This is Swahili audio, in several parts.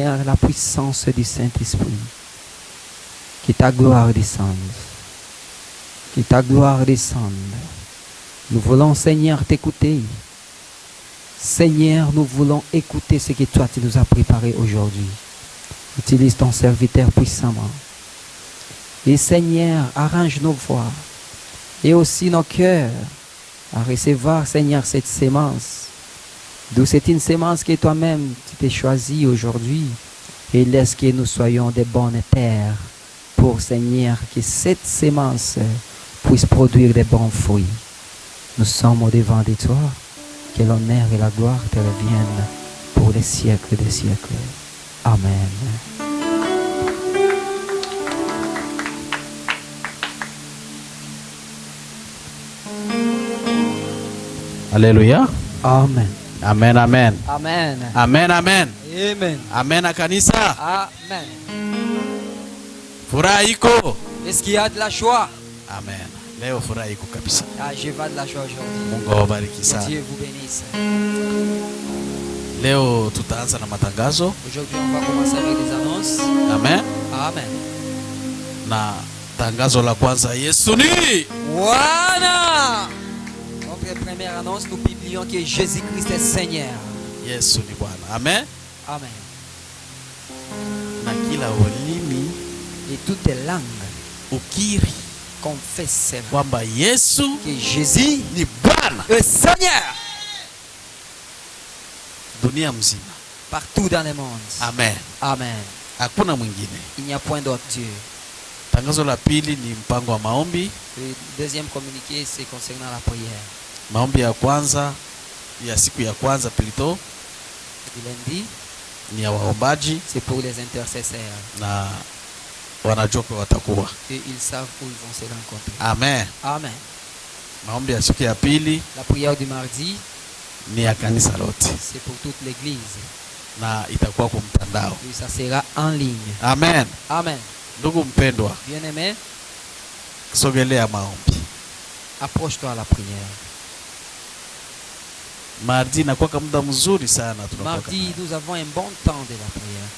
La puissance du Saint-Esprit. Que ta gloire descende. Que ta gloire descende. Nous voulons, Seigneur, t'écouter. Seigneur, nous voulons écouter ce que toi tu nous as préparé aujourd'hui. Utilise ton serviteur puissamment. Et Seigneur, arrange nos voix et aussi nos cœurs à recevoir, Seigneur, cette sémence. D'où c'est une sémence que toi-même tu t'es choisie aujourd'hui. Et laisse que nous soyons des bonnes terres pour, Seigneur, que cette sémence puisse produire des bons fruits. Nous sommes au devant de toi. Que l'honneur et la gloire te reviennent pour les siècles des siècles. Amen. Alléluia. Amen. Amen, amen. Amen. Amen, amen. Amen. Amen kanisa. Amen. Furaha iko. Est-ce qu'il y a de la joie? Amen. Leo furaha iko kabisa. Ah, je vais de la joie aujourd'hui. Mungu awabariki sana. Dieu vous bénisse. Leo tutaanza na matangazo. Aujourd'hui, on va commencer avec des annonces. Amen. Amen. Na tangazo la kwanza, Yesu ni Bwana. Notre première annonce, nous publions que Jésus-Christ est Seigneur. Yesu ni Bwana. Amen. Amen. Na kila ulimi Et toutes les langues ukiri confessent kwamba Yesu que Jésus ni Bwana est Seigneur dunia mzima. partout dans le monde. Amen. Amen. Hakuna mwingine. Il n'y a point d'autre Dieu. Tangazo la pili ni mpango wa maombi. Le deuxième communiqué, c'est concernant la prière. Maombi ya kwanza ya siku ya kwanza plutôt Du lundi, ni ya waombaji c'est pour les intercesseurs. na wanajua kwa watakuwa. Et ils savent où ils vont se rencontrer. Amen. Amen. Maombi ya siku ya pili La prière du mardi, ni ya kanisa lote c'est pour toute l'église. na itakuwa kwa mtandao. Et ça sera en ligne. Amen. Amen. Ndugu mpendwa, Bien-aimé, sogelea maombi. approche-toi à la prière. Mardi inakuwa kama muda mzuri sana tunakuwa. Mardi, nous avons un bon temps de la prière.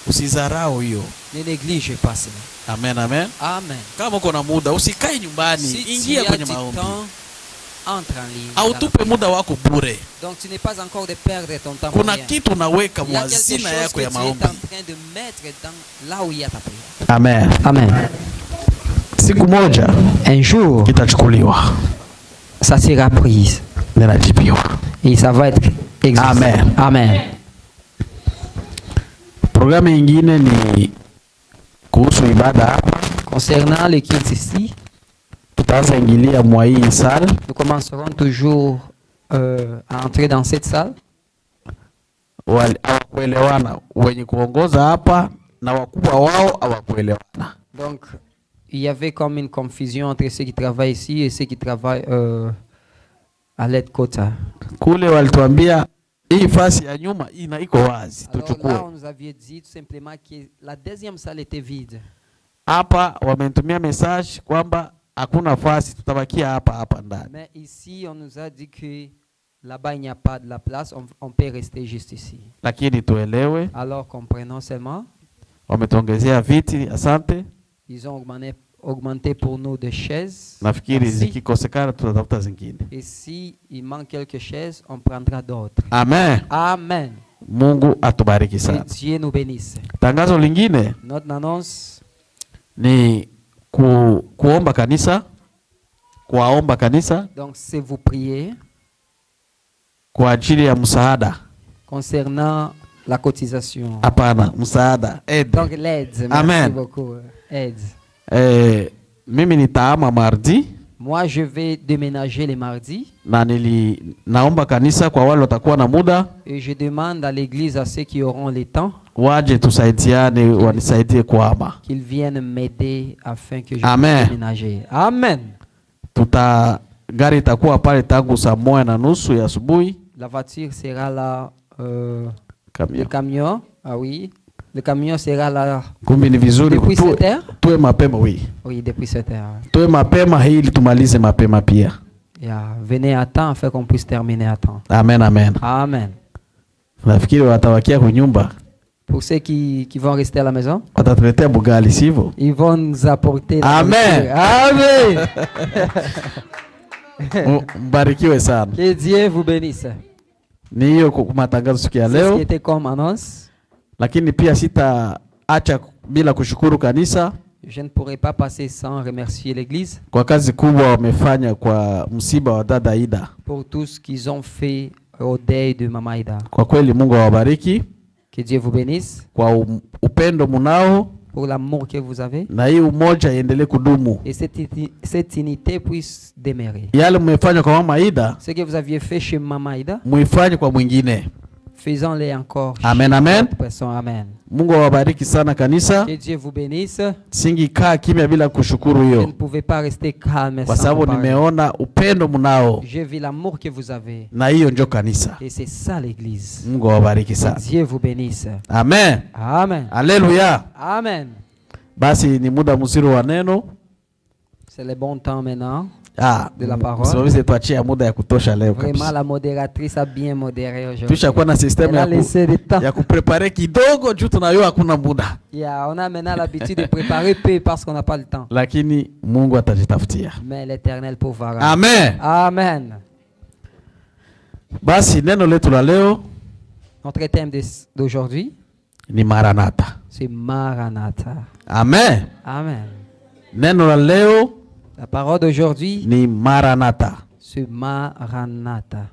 Usizarau hiyo. Ne néglige pas cela. Amen, amen. Amen. Kama uko na muda usikae nyumbani, Si tu ingia as kwenye du maombi. temps, entre en ligne. Au dans la tupe prière. muda wako bure. Donc tu n'es pas encore de perdre ton temps. pour Kuna rien. kitu unaweka Il y a quelque mwazina chose yako que ya tu es en maombi. train de mettre dans là où il y a ta prière. Amen. Amen. Siku moja Un jour, itachukuliwa, ça sera prise ninajibiwa. et ça va être exaucé. Amen. Amen. Programu nyingine ni kuhusu ibada hapa. Concernant le culte ici, Tutaanza ingilia mwa hii salle. nous commencerons toujours à entrer dans cette salle. Hawakuelewana wenye kuongoza hapa na wakubwa wao hawakuelewana. Donc, il y avait comme une confusion entre ceux qui travaillent ici et ceux qui travaillent à l'aide Kota. Kule walituambia hii fasi ya nyuma iko wazi, Alors tuchukue. là, on nous avait dit tout simplement que la deuxième salle était vide. Hapa wamenitumia message kwamba hakuna fasi, tutabakia hapa ndani. Mais ici, on nous a dit que là-bas, il n'y a pas de la place, on peut rester juste ici. Lakini tuelewe, Alors, comprenons seulement, wametuongezea viti, asante. ils ont augmenté pour nous de chaises. Nafikiri Merci. zikikosekana tutatafuta zingine. Et si il manque quelques chaises, on prendra d'autres. Amen. Amen. Mungu atubariki Que sana. Dieu nous bénisse. Tangazo lingine Notre annonce, ni kuomba kanisa, kuwaomba kanisa donc c'est vous prier kwa ajili ya msaada. concernant la cotisation. Hapana, msaada, aide. Donc l'aide, merci Amen. beaucoup. Aide. Mimi nitaama mardi Moi, je vais déménager les mardis na naomba kanisa kwa wale watakuwa na muda et je demande à l'église, à ceux qui auront le temps, waje tusaidiane, wanisaidie kuama. qu'ils viennent m'aider afin que je Amen. puisse déménager. Amen. Gari itakuwa pale tangu saa 1:30 ya asubuhi. La voiture sera là. Camion. Le camion, ah oui. Le camion sera là Kumbi ni vizuri depuis 7 heures. tuwe mapema oui. Oui, depuis 7 heures. Tuwe mapema ili tumalize mapema pia. Yeah. Venez à temps afin qu'on puisse terminer à temps. Amen, amen. Amen. Nafikiri watawakia kwa nyumba. Pour ceux qui vont rester à la maison, watatuletea bugali, sivyo? ils vont nous apporter la Amen. nourriture. Amen. Mbarikiwe sana. Que Dieu vous bénisse. Ni hiyo kwa matangazo siku ya C'est ce qui leo, était comme annonce. lakini pia sitaacha bila kushukuru kanisa Je ne pourrais pas passer sans remercier l'Église kwa kazi kubwa wamefanya kwa msiba wa dada Ida. pour tout ce qu'ils ont fait au deuil de Mama Ida. Kwa kweli Mungu awabariki Que Dieu vous bénisse kwa upendo munao, pour l'amour que vous avez na hii umoja iendelee kudumu. et cette unité puisse demeurer. Yale mmefanya kwa mama Ida, Ce que vous aviez fait chez Mama Ida, muifanye kwa mwingine. faisons-le encore. Amen, chez amen. d'autres personnes. Amen. Mungu awabariki sana kanisa. Que Dieu vous bénisse. Singikaa kimya bila kushukuru Je ne hiyo, pouvais pas rester calme kwa sans sababu vous parler. nimeona upendo mnao, J'ai vu l'amour que vous avez. na hiyo ndio kanisa. Et c'est ça l'Église. Mungu awabariki Que sana. Dieu vous bénisse. Amen. Amen. Haleluya. Amen. Basi ni muda mzuri wa neno. C'est le bon temps maintenant de la parole. Msimamizi tuachie muda ya kutosha leo Vraiment, kabisa. la modératrice a bien modéré aujourd'hui. Tushakuwa na system Elle a laissé du temps. ya kuprepare kidogo juu tunajua hakuna muda, Yeah, on a maintenant l'habitude de préparer peu parce qu'on n'a pas le temps. lakini Mungu atajitafutia. Mais l'Éternel pourra. Amen. Amen. Basi neno letu la leo Notre thème d'aujourd'hui, ni Maranatha. c'est Maranatha. Amen. Amen. Neno la leo La parole d'aujourd'hui, ni Maranatha. c'est Maranatha.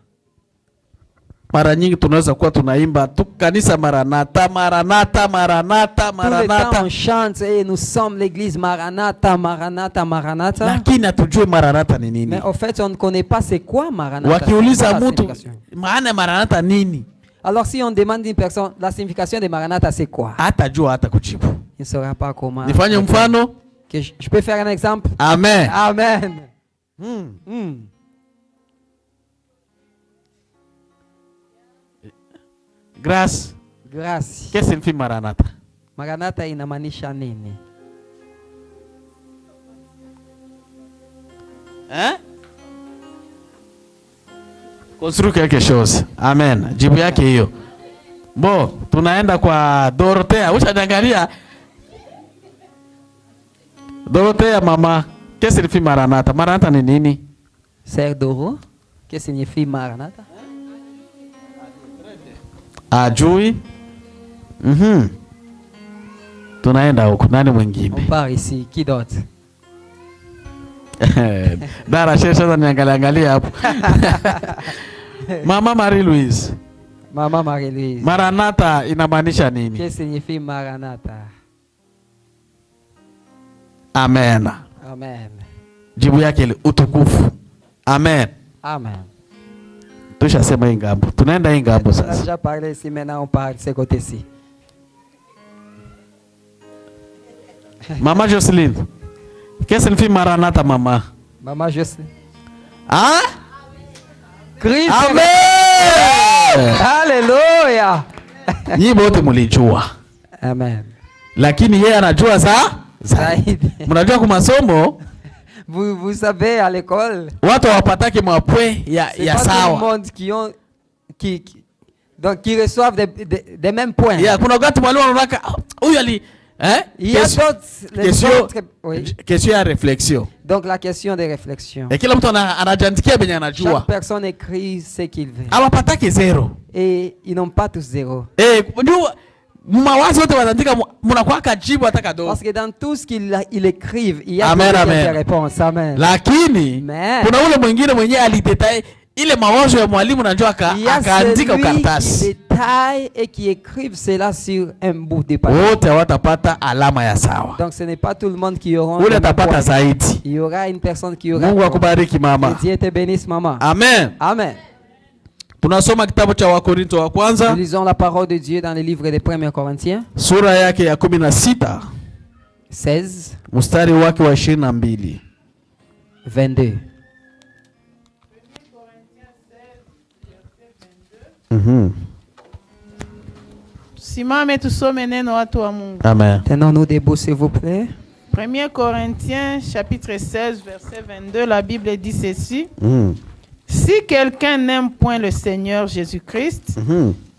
Mara nyingi tunaweza kuwa tunaimba tu kanisa Maranatha, Maranatha, Maranatha, Tout le temps, Maranatha, on chante et nous sommes l'église Maranatha, Maranatha, Maranatha. lakini hatujui Maranatha ni nini. Mais au fait, on ne connaît pas c'est quoi Maranatha. Wakiuliza C'est quoi la mtu signification? maana Maranatha nini, Alors si on demande une personne, la signification de Maranatha c'est quoi? hatajua hata kujibu. Il ne saura pas comment. Nifanye mfano? Que je peux faire un exemple? Amen. Amen. Grace. Grâce. Qu'est-ce que Maranatha? Maranatha inamaanisha nini? Hein? Construire quelque chose. Amen. Jibu yake hiyo. Bo, tunaenda kwa Dorothea. Ushaangalia? Dorothea mama, qu'est-ce que Maranatha? Maranatha ni nini? Sœur Doro, que signifie Maranatha? Ajui? Tunaenda huko. Nani mwingine? On part ici. Qui d'autre? Dara sasa niangalia hapo. Mama Marie-Louise. Maman Marie-Louise. Maranatha inamaanisha nini? Que signifie Maranatha? Amen. Amen. Jibu yake ile utukufu. Amen. Amen. Tushasema hii ngambo. Tunaenda hii ngambo On a sasa. déjà parlé ici, maintenant on part de ce côté-ci. Mama Jocelyn. Qu'est-ce que fait Maranatha mama? Maman, je sais. Ah? Christ. Amen. Alléluia. Nyinyi wote mlijua. Amen. Lakini yeye anajua zaidi. Zaidi. Mnajua kwa masomo Vous savez, à l'école, watu hawapataki mapwe ya c'est pas tout le sawa. monde qui reçoivent des mêmes points. Ya kuna wakati mwalimu anataka huyu ali Il y a d'autres, oui. Question ya réflexion. Donc la question de réflexion. Kila mtu anajandikia benye anajua. Chaque personne écrit ce qu'il veut. Hawapataki zero. Et ils n'ont pas tous zéro. Ndio mawazo yote wanaandika mnakuwa kajibu hata kadogo. Parce que dans tout ce qu'ils écrivent, il y a Amen, des réponses. Amen. Lakini Mais kuna ule mwingine mwenyewe alidetail ile mawazo ya mwalimu najua il y a akaandika celui qui ukaratasi. détaille et qui écrivent cela sur un bout de papier. Wote hawatapata alama ya sawa. Donc ce n'est pas tout le monde qui aura. Ule atapata zaidi. Il y aura une personne qui aura. Mungu akubariki mama. Que Dieu te bénisse maman. Amen. Amen. Tunasoma kitabu cha Wakorinto wa Nous kwanza lisons la parole de Dieu dans le livre des 1 Corinthiens sura yake ya 16 16, mstari wake wa 22. 22. Simame tusome neno watu wa Mungu. Amen. Tenons-nous debout s'il vous plaît. 1 Corinthiens chapitre 16 verset 22, la Bible dit ceci. Si quelqu'un n'aime point le Seigneur Jésus-Christ,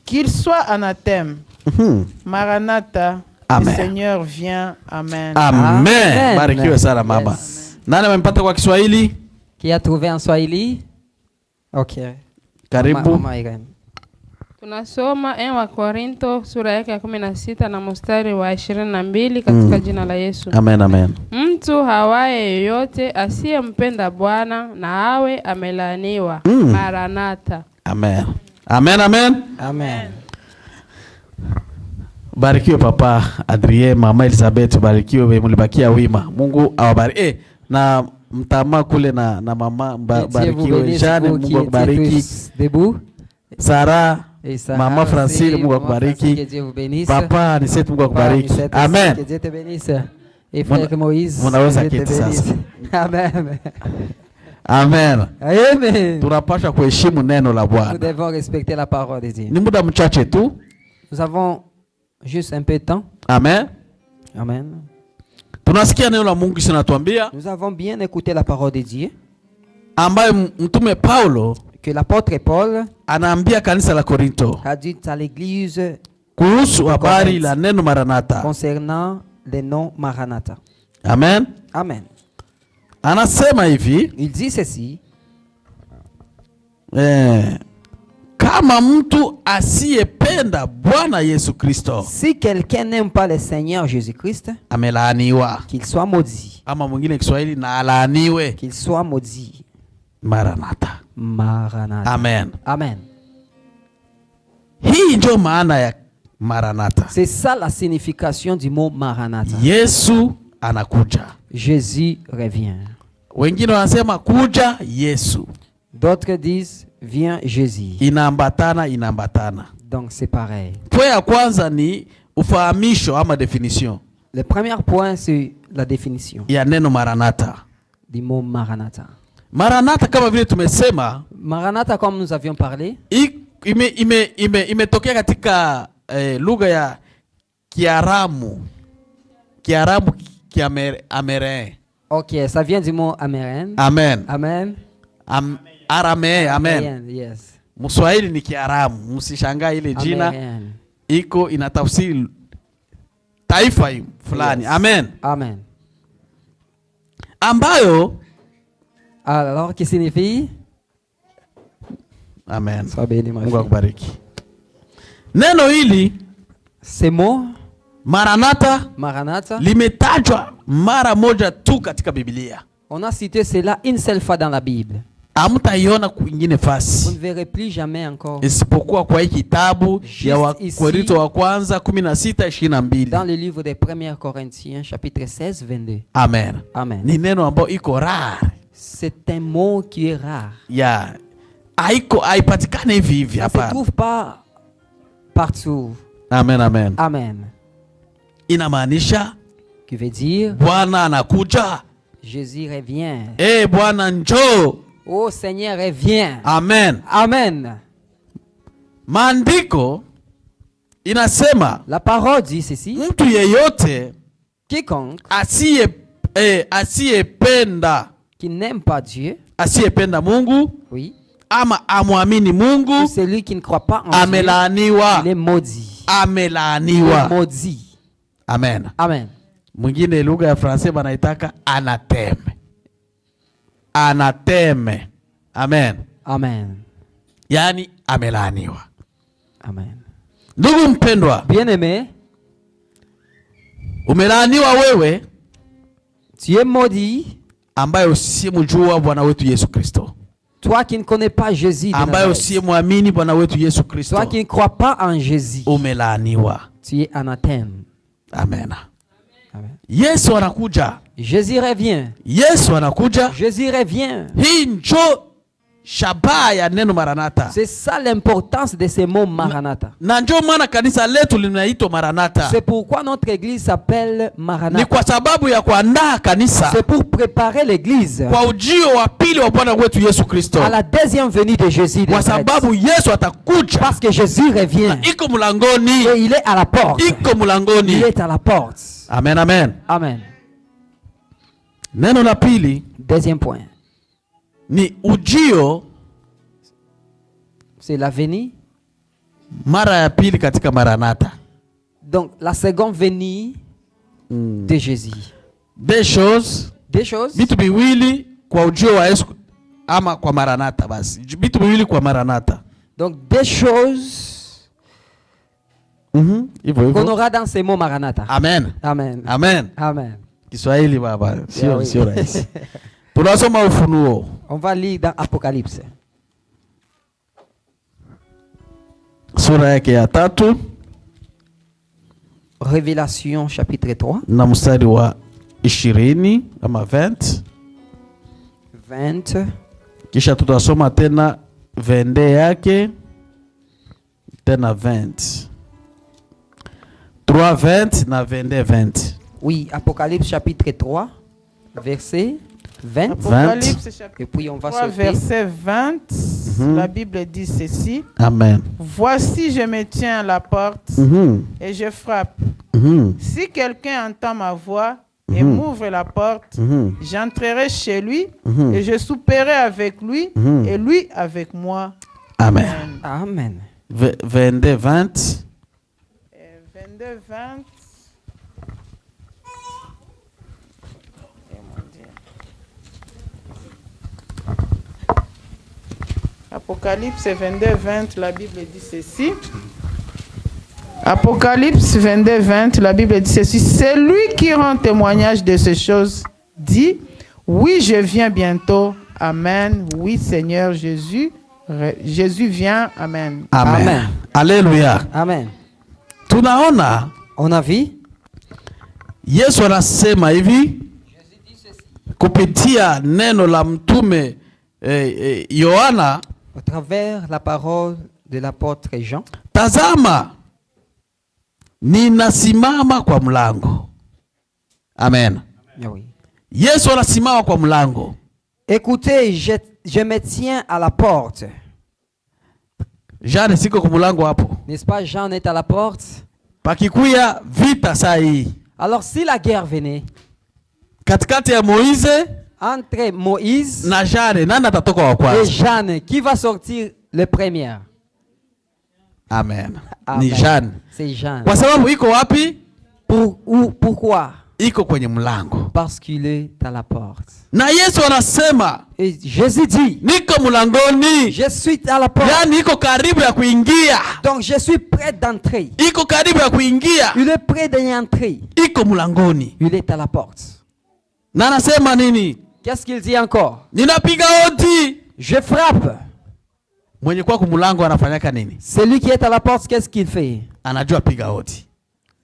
qu'il soit anathème. Maranatha. Amen. Le Seigneur vient. Amen. Amen. Barikiwe sana mama. Yes. Nani amempata kwa Kiswahili? Qui a trouvé en Swahili? Ok. Karibu. Mama Irene. Tunasoma wa Korinto sura yake ya 16 na mstari wa 22 katika jina la Yesu. Amen, amen. Mtu hawaye yoyote asiyempenda Bwana na awe amelaaniwa. Maranatha. Amen. Amen, amen. Amen. Barikiwe papa Adrien, mama Elizabeth, barikiwe, mlibakia wima. Mungu awabariki. Na mtama kule na mama barikiwe. Jane, Mungu akubariki. Debout. Sarah, Sarah, mama Francine, Mungu akubariki. Papa Anisette, Mungu akubariki. Amen. Que Dieu te bénisse. Et frère Moïse, Munaweza que Dieu te keti sasa. bénisse. Amen. Amen. Amen. Tunapaswa kuheshimu neno la Nous Bwana. devons respecter la parole de Dieu. Ni muda mchache tu. Nous avons juste un peu de temps. Amen. Amen. Tunasikia neno la Mungu sinatuambia Nous avons bien écouté la parole de Dieu ambaye mtume Paulo que l'apôtre Paul anaambia kanisa la Korinto a dit à l'église kuhusu habari la neno Maranatha. concernant le nom Maranatha. Amen. Amen. Anasema hivi, Il dit ceci: kama mtu asiyependa Bwana Yesu Kristo si quelqu'un n'aime pas le Seigneur Jésus-Christ, amelaaniwa. qu'il soit maudit. Ama mwingine Kiswahili na alaaniwe. Qu'il soit maudit. Maranatha. Maranatha. Amen. Amen. Hii ndio maana ya Maranatha. C'est ça la signification du mot Maranatha. Yesu anakuja. Jésus revient. Wengine wanasema kuja Yesu. D'autres disent vient Jésus. Inaambatana. Donc c'est pareil. Point ya kwanza ni ufahamisho ama definition. Le premier point c'est la définition Ya neno Maranatha. du mot Maranatha. Maranatha kama vile tumesema, Maranatha comme nous avions parlé, imetokea katika lugha ya Kiaramu. Kiaramu Kiamere. ok, ça vient du mot amérien. Amen. Amen. Aramee, amen. Amérien, yes. Mswahili ni Kiaramu. Msishangaa ile jina Amérien. iko inatafsiri taifa fulani. Yes. Amen. Amen. Ambayo Alors, qui signifie? amen. Sois béni, ma Mungu fille. akubariki. Neno hili Ces mots, Maranatha Maranatha, limetajwa mara moja tu katika Biblia. on a cité cela une seule fois dans la Bible. Hamtaiona kwingine Vous ne fasi verrez plus jamais encore isipokuwa kwa hii kitabu ya ici. Wakorintho wa kwanza 16:22. dans le livre des 1 Corinthiens, chapitre 16, 22. Amen. Amen. Ni neno ambao iko rare. C'est un mot qui est rare. Ya haipatikane hivi hivi Ça ne se hapa. trouve pas partout. Amen, amen. Amen. Inamaanisha Qui veut dire, Bwana anakuja. Jésus revient. Bwana njoo. Oh Seigneur, revient. Amen. Amen. Maandiko inasema La parole dit ceci: mtu yeyote quiconque asiyependa qui n'aime pas Dieu, asiyependa Mungu oui, ama amwamini ou Mungu celui qui ne croit pas en Dieu, amelaaniwa. il est maudit. Il est Amelaaniwa. maudit. Amen. Amen. Mwingine lugha ya Fransai banaitaka anateme. Anateme. Amen. Amen. Yani amelaaniwa. Amen. Ndugu mpendwa, Bien-aimé, umelaaniwa wewe tu es maudit, ambaye usiyemjua Bwana wetu Yesu Kristo, toi qui ne connais pas Jésus de ambaye Nazareth, usiyemwamini Bwana wetu Yesu Kristo, toi qui ne crois pas en Jésus, umelaaniwa. tu es anathème. Amen. Amen. Yesu anakuja. Jésus revient. Yesu anakuja. Jésus revient. Hii njo shabaha ya neno Maranatha. C'est ça l'importance de ce mot Maranatha. Na njo maana kanisa letu linaitwa Maranatha. C'est pourquoi notre église s'appelle Ni Maranatha. kwa sababu ya kuandaa kanisa C'est pour préparer l'église kwa ujio wa pili wa Bwana wetu Yesu Kristo. à la deuxième venue de Jésus. Kwa sababu Yesu atakuja. Parce que Jésus revient. Na iko mlangoni. Et il est à la porte. Iko mlangoni. Il est à la porte. Amen, amen. Amen. Neno la pili Deuxième point. ni ujio C'est la venue. mara ya pili katika Maranatha. Donc, la seconde venue de Jésus. Des choses. Des choses. Vitu viwili kwa ujio wa Yesu ama kwa Maranatha basi. Vitu viwili kwa Maranatha. Donc, des choses qu'on aura dans ces mots Maranatha. Amen. Amen. Amen. Amen. Kiswahili baba. Yeah, Sio rahisi. Tunasoma Ufunuo. On va lire dans Apocalypse. Sura yake ya 3. Révélation chapitre 3. Na mstari wa 20 ama 20. 20. Kisha tutasoma tena 22 yake tena 20. 3:20 na 22:20. Oui, Apocalypse chapitre 3, verset 20. Apocalypse chapitre Et puis on va 3, sauter. verset 20. La Bible dit ceci. Amen. Voici, je me tiens à la porte et je frappe. Si quelqu'un entend ma voix et m'ouvre la porte, j'entrerai chez lui et je souperai avec lui et lui avec moi. Amen. Amen. 22:20. 22:20. Apocalypse 22:20, la Bible dit ceci. Apocalypse 22:20, la Bible dit ceci. C'est lui qui rend témoignage de ces choses dit, oui, je viens bientôt. Amen. Oui, Seigneur Jésus. Jésus vient. Amen. Amen. Amen. Alléluia. Amen. Tunaona On a vu Yesu anasema hivi kupitia neno la mtume Yohana, au travers la parole de l'apôtre Jean. tazama ninasimama kwa mlango. Amen. Oui. Yesu anasimama kwa mlango. Écoutez, je me tiens à la porte. Jean siko kwa mlango hapo. N'est-ce pas, Jean est à la porte? Pakikuya vita saa hii. Alors si la guerre venait Katikati ya Moïse entre Moïse na Jeanne, nani atatoka wa et kwanza? Jeanne, qui va sortir le premier? Amen. Amen. Ni Jeanne. C'est Jeanne. Kwa sababu iko wapi? Pourquoi? Iko kwenye mlango. Parce qu'il est à la porte. Na Yesu anasema, Et Jésus dit, niko mlangoni. je suis à la porte. Yaani iko karibu ya kuingia. Donc je suis prêt d'entrer. Iko karibu ya kuingia. Il est prêt d'y entrer. Iko mlangoni. Il est à la porte. Na anasema nini? Qu'est-ce qu'il dit encore? Ninapiga hodi. Je frappe. Mwenye kwa kumlango anafanyaka nini? Celui qui est à la porte, qu'est-ce qu'il fait? Anajua piga hodi.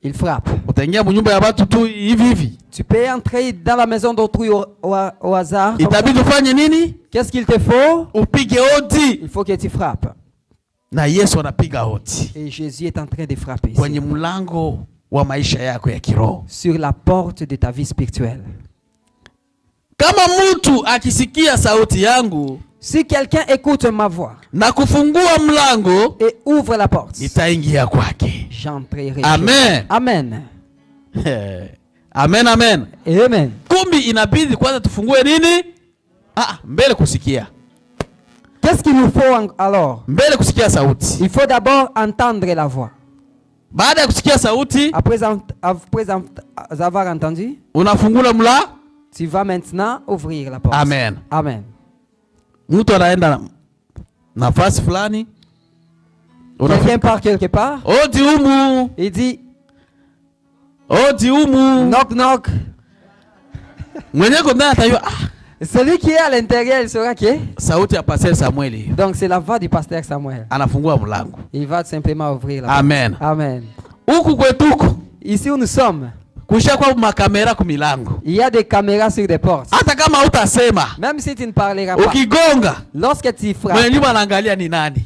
Il frappe. Utaingia mnyumba ya watu tu hivi hivi. Tu peux entrer dans la maison d'autrui au hasard. Itabidi ufanye nini? Qu'est-ce qu'il te faut? Upige hodi. Il faut que tu frappes. Na Yesu anapiga hodi. Et Jésus est en train de frapper ici. Kwenye mlango wa maisha yako ya kiroho. Sur la porte de ta vie spirituelle. Kama mtu akisikia sauti yangu, si quelqu'un écoute ma voix na kufungua mlango, et ouvre la porte, itaingia kwake. j'entrerai. Amen. Amen. Amen, amen. Amen. Kumbi inabidi kwanza tufungue nini? Mbele kusikia. Qu'est-ce qu'il nous faut alors? Mbele kusikia sauti. Il faut d'abord entendre la voix. Baada ya kusikia sauti, après avoir entendu, unafungula mlango. Tu vas maintenant ouvrir la porte. Amen. Amen. Mtu anaenda nafasi fulani. Quelqu'un part quelque part. Odi umu. Il dit, odi umu. Knock knock. Mwenye kondana atayua. Celui qui est à l'intérieur, il saura qui est. Sauti ya Pasteur Samuel. Donc c'est la voix du pasteur Samuel. Anafungua mlango. Il va simplement ouvrir la porte. Amen. Amen. Huku kwetuko. Ici où nous sommes. Kusha kwa makamera kumilango. Il y a des caméras sur des portes. Hata kama utasema. Même si tu ne parleras pas. Ukigonga. Lorsque tu frappes. Mwenye nyuma anaangalia ni nani.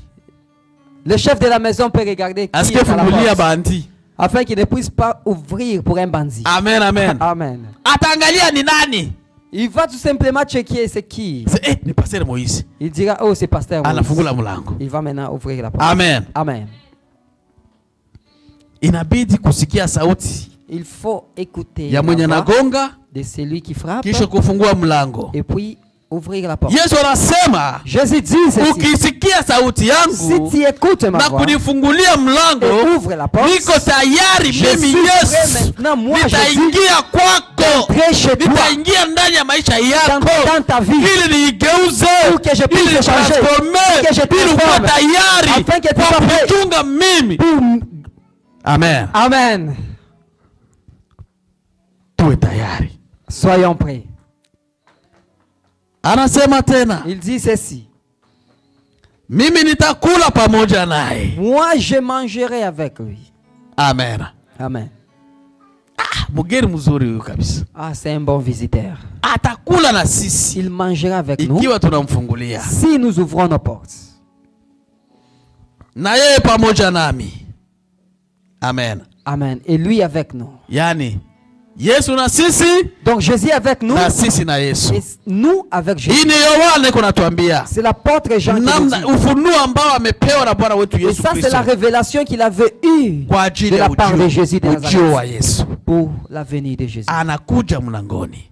Le chef de la maison peut regarder qui est à la porte. Bandi. Afin qu'il ne puisse pas ouvrir pour un bandit. Amen, amen. Amen. Ataangalia ni nani. Il va tout simplement checker c'est qui. Ni pasteur Moïse. Il dira oh c'est pasteur Moïse. Anafungula mlango. Il va maintenant ouvrir la porte. Amen. Amen. Inabidi kusikia sauti. Il faut écouter ya mwenye nagonga de celui qui frappe. Kisha kufungua mlango. Et puis ouvrir la porte. Yesu anasema, Jésus dit ceci. Ukisikia sauti yangu Si tu écoutes ma na voix kunifungulia mlango, et ouvre la porte, niko tayari je mimi suis prêt Yesu maintenant, moi nitaingia kwako, d'entrer chez toi, nitaingia ndani ya maisha yako dans ta vie, ili niigeuze, pour que je puisse ili te changer, transforme, pour que je te ili kuwa transforme, tayari afin que tu kwa sois prêt kuchunga mimi. Amen. Amen. Tuwe tayari. Soyons prêts. Anasema tena, Il dit ceci. mimi nitakula pamoja naye. Moi, je mangerai avec lui. Amen. Amen. Mgeni mzuri huyu kabisa. Ah, c'est un bon visiteur. Atakula na sisi Il mangera avec nous ikiwa tunamfungulia. si nous ouvrons nos portes. Na yeye pamoja nami. Amen. Amen. Et lui avec nous. Yani Yesu na sisi, Donc Jésus avec nous na sisi na Yesu. et nous avec Jésus. Hii ni Yohana kunatuambia C'est l'apôtre Jean qui nous namna dit. ufunuo ambao amepewa na Bwana wetu Et Yesu ça, c'est la Kristo révélation qu'il avait eue kwa ajili de ya la part de Jésus de ujio wa Nazareth Yesu. pour la venue de Jésus. Anakuja mlangoni,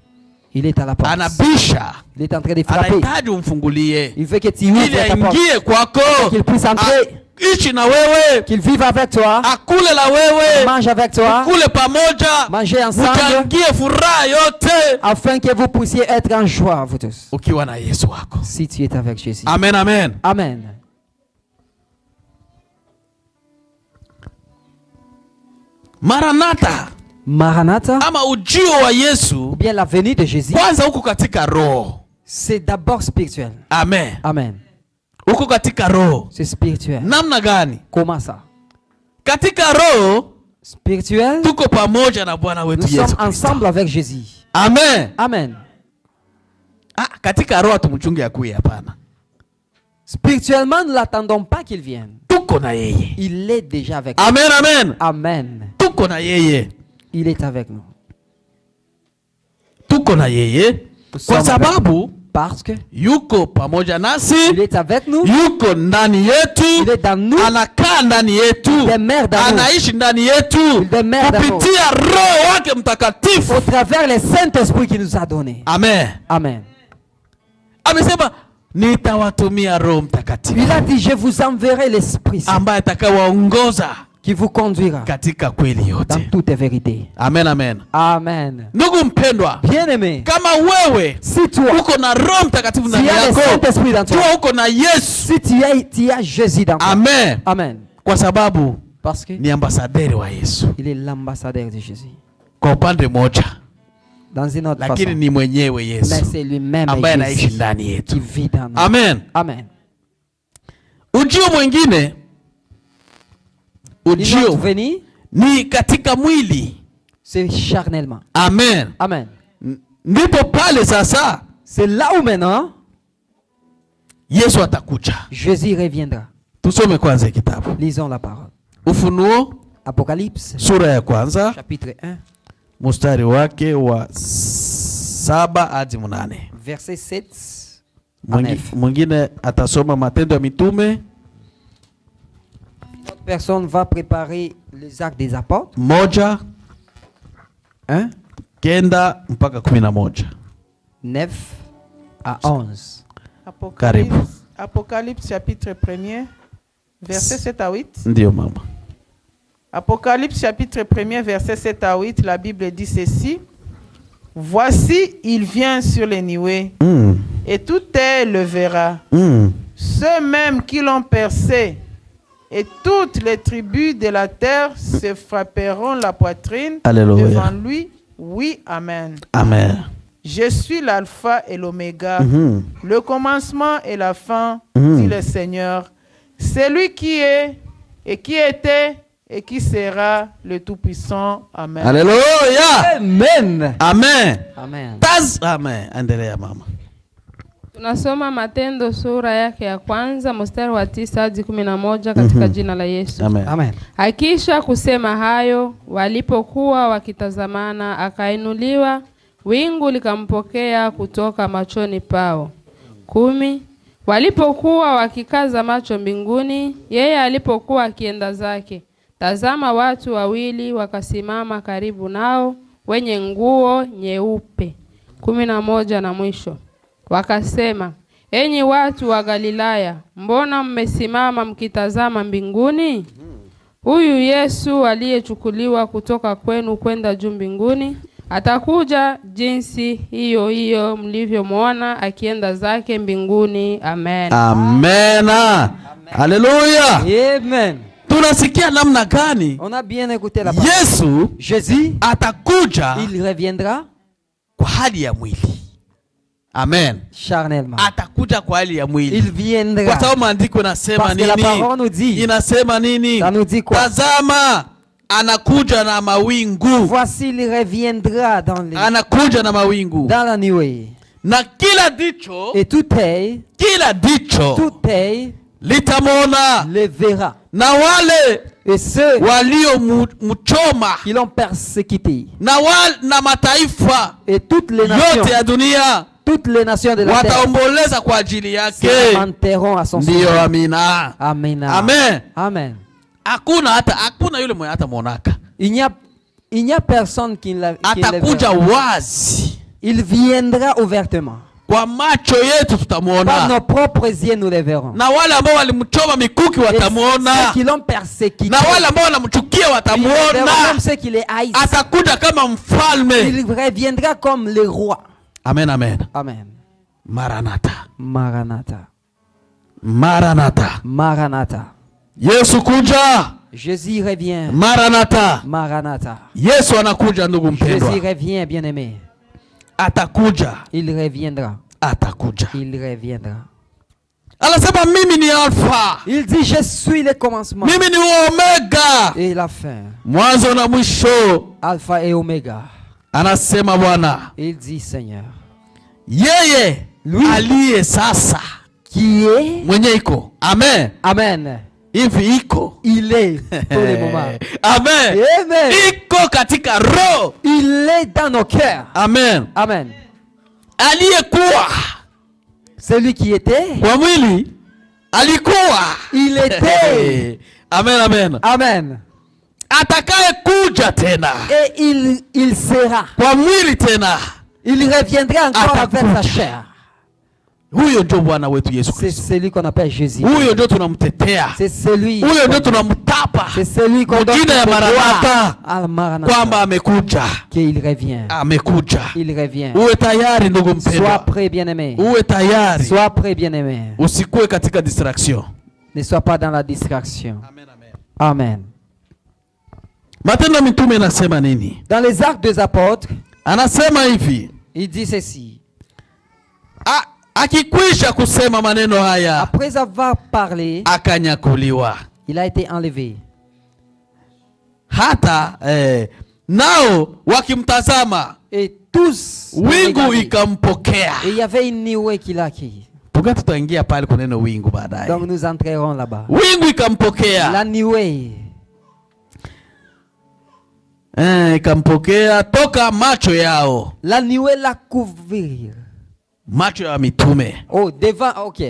Il est à la porte. anabisha, Il est en train de frapper. anahitaji umfungulie Il veut que tu ouvres ili ta porte. aingie kwako, Qu'il puisse entrer. ishi na wewe, Qu'il vive avec toi. akule na wewe, Mange avec toi. kule pamoja, Mangez ensemble. mchangie furaha yote Afin que vous puissiez être en joie, vous tous. ukiwa na Yesu wako. Si tu es avec Jésus. Amen, amen. Amen. Maranatha Maranatha, ama ujio wa Yesu ou bien la venue de Jésus, kwanza huko katika roho. c'est d'abord spirituel. Amen. Amen. Huko katika roho. C'est spirituel. Namna gani? Comment ça? Katika roho Spirituel, tuko pamoja na Bwana wetu nous Yesu sommes Kristo. ensemble avec Jésus. Amen. Amen. Katika roho tumchunge akuye, hapana. Spirituellement, nous n'attendons pas qu'il vienne. Tuko na yeye. Il est déjà avec nous. Amen, amen. Amen. Tuko na yeye. Il est avec nous. Tuko na yeye Nous kwa sommes avec sababu nous. Parce que yuko pamoja nasi, il est avec nous. yuko ndani Il yetu, est dans nous. anakaa ndani yetu, Il demeure dans nous. anaishi ndani yetu Il demeure dans nous. kupitia roho wake mtakatifu. Au travers le Saint-Esprit qu'il nous a donné. Amen. Amen. Amesema nitawatumia Roho Mtakatifu Il a dit, je vous enverrai l'Esprit Saint ambaye atakayewaongoza qui vous conduira katika kweli dans yote. toute vérité. Amen, amen. Amen. Ndugu mpendwa, Bien-aimé, kama wewe si toi, uko na Roho Mtakatifu tu ndani as le yako, Saint-Esprit dans toi, jua uko na Yesu. si tu as Jésus dans toi. Amen. Amen. Kwa sababu Parce que ni ambasaderi wa Yesu il est l'ambassadeur de Jésus. kwa upande mmoja, Dans une autre lakini façon. ni mwenyewe Mais Yesu c'est lui-même ambaye anaishi Jésus ndani qui yetu. vit dans nous. Amen. Amen. Ujio mwingine, Une autre ujio venue, ni katika mwili. c'est charnellement. Amen. Amen. Ndipo pale sasa C'est là où maintenant Yesu atakuja. Jésus reviendra. Tusome kwanza kitabu Lisons la parole. Ufunuo Apocalypse, sura ya kwanza chapitre 1, mstari wake wa 7 hadi 8. verset 7 à 9. Mwingine atasoma Matendo ya Mitume Notre personne va préparer les actes des apôtres. 1 1, 9 mpaka 11. 9 à 11. Apocalypse chapitre 1er, verset 7 à 8. Ndio mama. Apocalypse chapitre 1er, verset 7 à 8, la Bible dit ceci. Voici, il vient sur les nuées, et tout œil le verra. Ceux mêmes qui l'ont percé, et toutes les tribus de la terre se frapperont la poitrine Alléluia. devant lui. Oui, amen. Amen. Je suis l'alpha et l'oméga, le commencement et la fin, dit le Seigneur. C'est lui qui est, et qui était, et qui sera le Tout-Puissant. Amen. Alléluia. Amen. Amen. Amen. Amen. Endelea mama. Tunasoma Matendo sura yake ya kwanza mstari wa 9 hadi 11 katika jina la Yesu. Amen. Amen. Akisha kusema hayo, walipokuwa wakitazamana, akainuliwa, wingu likampokea kutoka machoni pao. 10. Walipokuwa wakikaza macho mbinguni, yeye alipokuwa akienda zake, tazama watu wawili wakasimama karibu nao, wenye nguo nyeupe. 11 na mwisho. wakasema, enyi watu wa Galilaya, mbona mmesimama mkitazama mbinguni? Huyu Yesu aliyechukuliwa kutoka kwenu kwenda juu mbinguni, atakuja jinsi hiyo hiyo mlivyomwona akienda zake mbinguni. Amen. Amen. Haleluya. Amen. Tunasikia namna gani? On a bien écouté la parole. Yesu Jésus atakuja, il reviendra kwa hali ya mwili. Amen. Charnellement. Atakuja kwa hali ya mwili. Il viendra. Kwa sababu maandiko nasema nini? La parole nous dit. Inasema nini? Ça nous dit quoi? Tazama, anakuja na mawingu. Voici il reviendra dans les Anakuja na mawingu. dans la nuée. Na kila dicho, Et tout œil litamwona, le verra. na wale Et ceux walio mchoma, qui l'ont persécuté, na mataifa et toutes les yote nations, ya dunia toutes les nations de la terre wataomboleza kwa ajili yake. se lamenteront à son sujet. Ndio, amina. Amen. Amen. Amen. Hakuna yule mwenye hata muonaka. Il n'y a personne qui ne Atakuja wazi. Il viendra ouvertement. Kwa macho yetu Par tutamuona. nos propres yeux nous le verrons. Na wale ambao walimchoma mikuki watamuona. Ceux qui l'ont persécuté, Na wale ambao wanamchukia même watamuona. ceux qui les haïssent. Atakuja kama mfalme. Il reviendra comme le roi. Amen, amen. Amen. Maranatha. Maranatha. Maranatha. Maranatha. Yesu kuja. Jésus revient. Maranatha. Maranatha. Yesu anakuja, ndugu mpendwa. Jésus revient, bien-aimé. Atakuja. Il reviendra. Atakuja. Il reviendra. Anasema mimi ni Alpha. Il dit, je suis le commencement Mimi ni Omega. et la fin. Mwanzo na mwisho. Alpha et Omega. Anasema Bwana. Il dit, Seigneur, Yeye aliye sasa, qui est, mwenye iko. Amen. Amen, Hivi iko. il est tous les moments. Amen. Amen. Iko katika roho. Il est dans nos cœurs. Amen. Amen. Aliyekuwa Celui qui était, kwa mwili alikuwa. il était. Amen, amen. Amen. Atakaye kuja tena Et il sera. kwa mwili tena. Il reviendra encore Atakuja. avec sa chair. Huyo ndio Bwana wetu Yesu C'est Kristo. celui qu'on appelle Jésus. Huyo ndio tunamtetea. C'est celui. Huyo ndio tunamtapa. C'est celui qu'on donne Majina ya Maranatha, à Maranatha. kwamba amekuja. Qu'il revient. Amekuja. Il revient. Uwe tayari ndugu Sois mpendwa. prêt, bien-aimé. Uwe tayari. Sois prêt, bien-aimé. Usikue katika distraction. Ne sois pas dans la distraction. Amen, amen. Amen. Matendo ya Mitume anasema nini? Dans les Actes des Apôtres, Anasema hivi. il dit ceci. Akikwisha kusema maneno haya, Après avoir parlé, akanyakuliwa. il a été enlevé. Hata nao wakimtazama, Et tous l'ont wingu regardé. ikampokea. Et il y avait une nuée qui l'a accueilli. Tuka tutaingia pale kwa neno wingu baadaye. Donc nous entrerons là-bas. Wingu ikampokea. La nuée. Ikampokea toka macho yao. La nuée l'a couvrir. Macho ya mitume. Oh, devant, ok.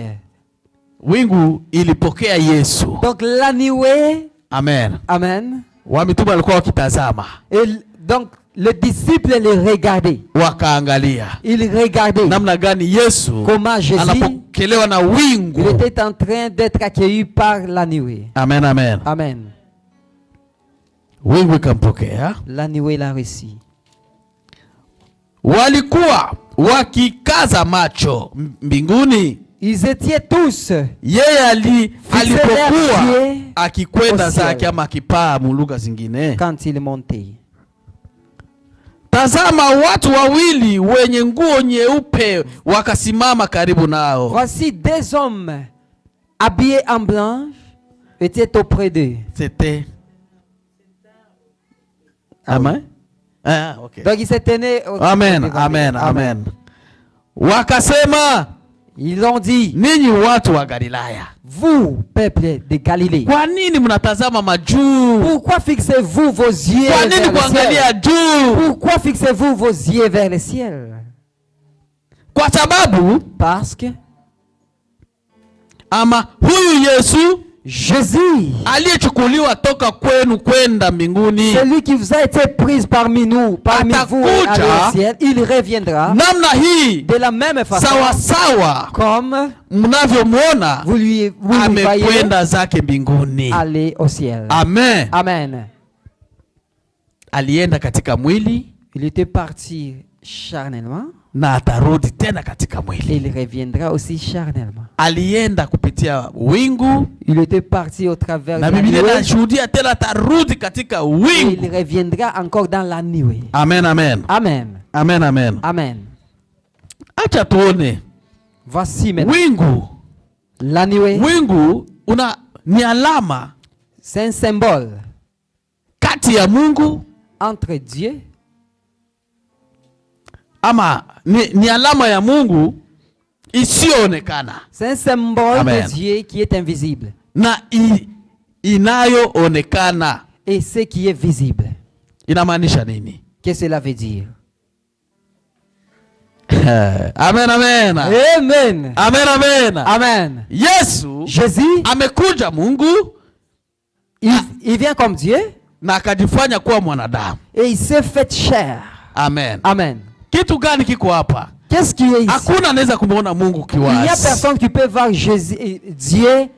Wingu ilipokea Yesu. Donc la nuée. Amen. Amen. Wa mitume walikuwa wakitazama. Et donc les disciples les regardaient. Wakaangalia. Ils regardaient. Namna gani Yesu Comment Jésus, anapokelewa na wingu. il était en train d'être accueilli par la nuée. Amen, amen. Amen. Wingu ikampokea. La nuée l'a reçu. Walikuwa wakikaza macho mbinguni. Ils étaient tous. Yeye alipokuwa yeux akikwenda au ciel. zake ama akipaa mu lugha zingine. Quand il montait. Tazama, watu wawili wenye nguo nyeupe wakasimama karibu nao. Voici deux hommes habillés en blanc étaient auprès d'eux. C'était Amen. Okay. Donc ils se tenaient. Amen, amen, amen. Wakasema, ils ont dit, ninyi watu wa Galilaya, vous peuple de Galilée, kwa nini mnatazama majuu? pourquoi fixez-vous vos yeux Kwa nini vers le kuangalia ciel? juu? Pourquoi fixez-vous vos yeux vers le ciel? Kwa sababu Parce que ama huyu Yesu Jésus, aliyechukuliwa toka kwenu kwenda mbinguni, celui qui vous a été pris parmi nous, parmi vous, aller au ciel, il reviendra namna hii de la même façon, sawa sawa comme mnavyomwona vous lui amekwenda zake mbinguni. aller au ciel. Amen. Amen. Alienda katika mwili, il était parti charnellement, na atarudi tena katika mwili. il reviendra aussi charnellement. Alienda kupitia wingu, il était parti au travers na Biblia inashuhudia tena atarudi katika wingu. Il reviendra encore dans la nuée. Amen, amen. Amen. Amen, amen. Amen. Acha tuone. Voici maintenant. Wingu. La nuée. Wingu ni alama. C'est un symbole kati ya Mungu entre Dieu, ama ni alama ya Mungu isiyoonekana. C'est un symbole Amen. de Dieu qui est invisible. Na inayoonekana. Et ce qui est visible. Inamaanisha nini? Qu'est-ce que cela veut dire? Amen, amen. Amen. Amen, amen. Amen. Yesu, Jésus, amekuja Mungu, il vient comme Dieu, na akajifanya kuwa mwanadamu. et il s'est fait chair. Amen. Amen. Kitu gani kiko hapa? Qu'est-ce qui est ici? Hakuna anaweza kumuona Mungu kiwazi. Il n'y a personne qui peut voir Jésus, Dieu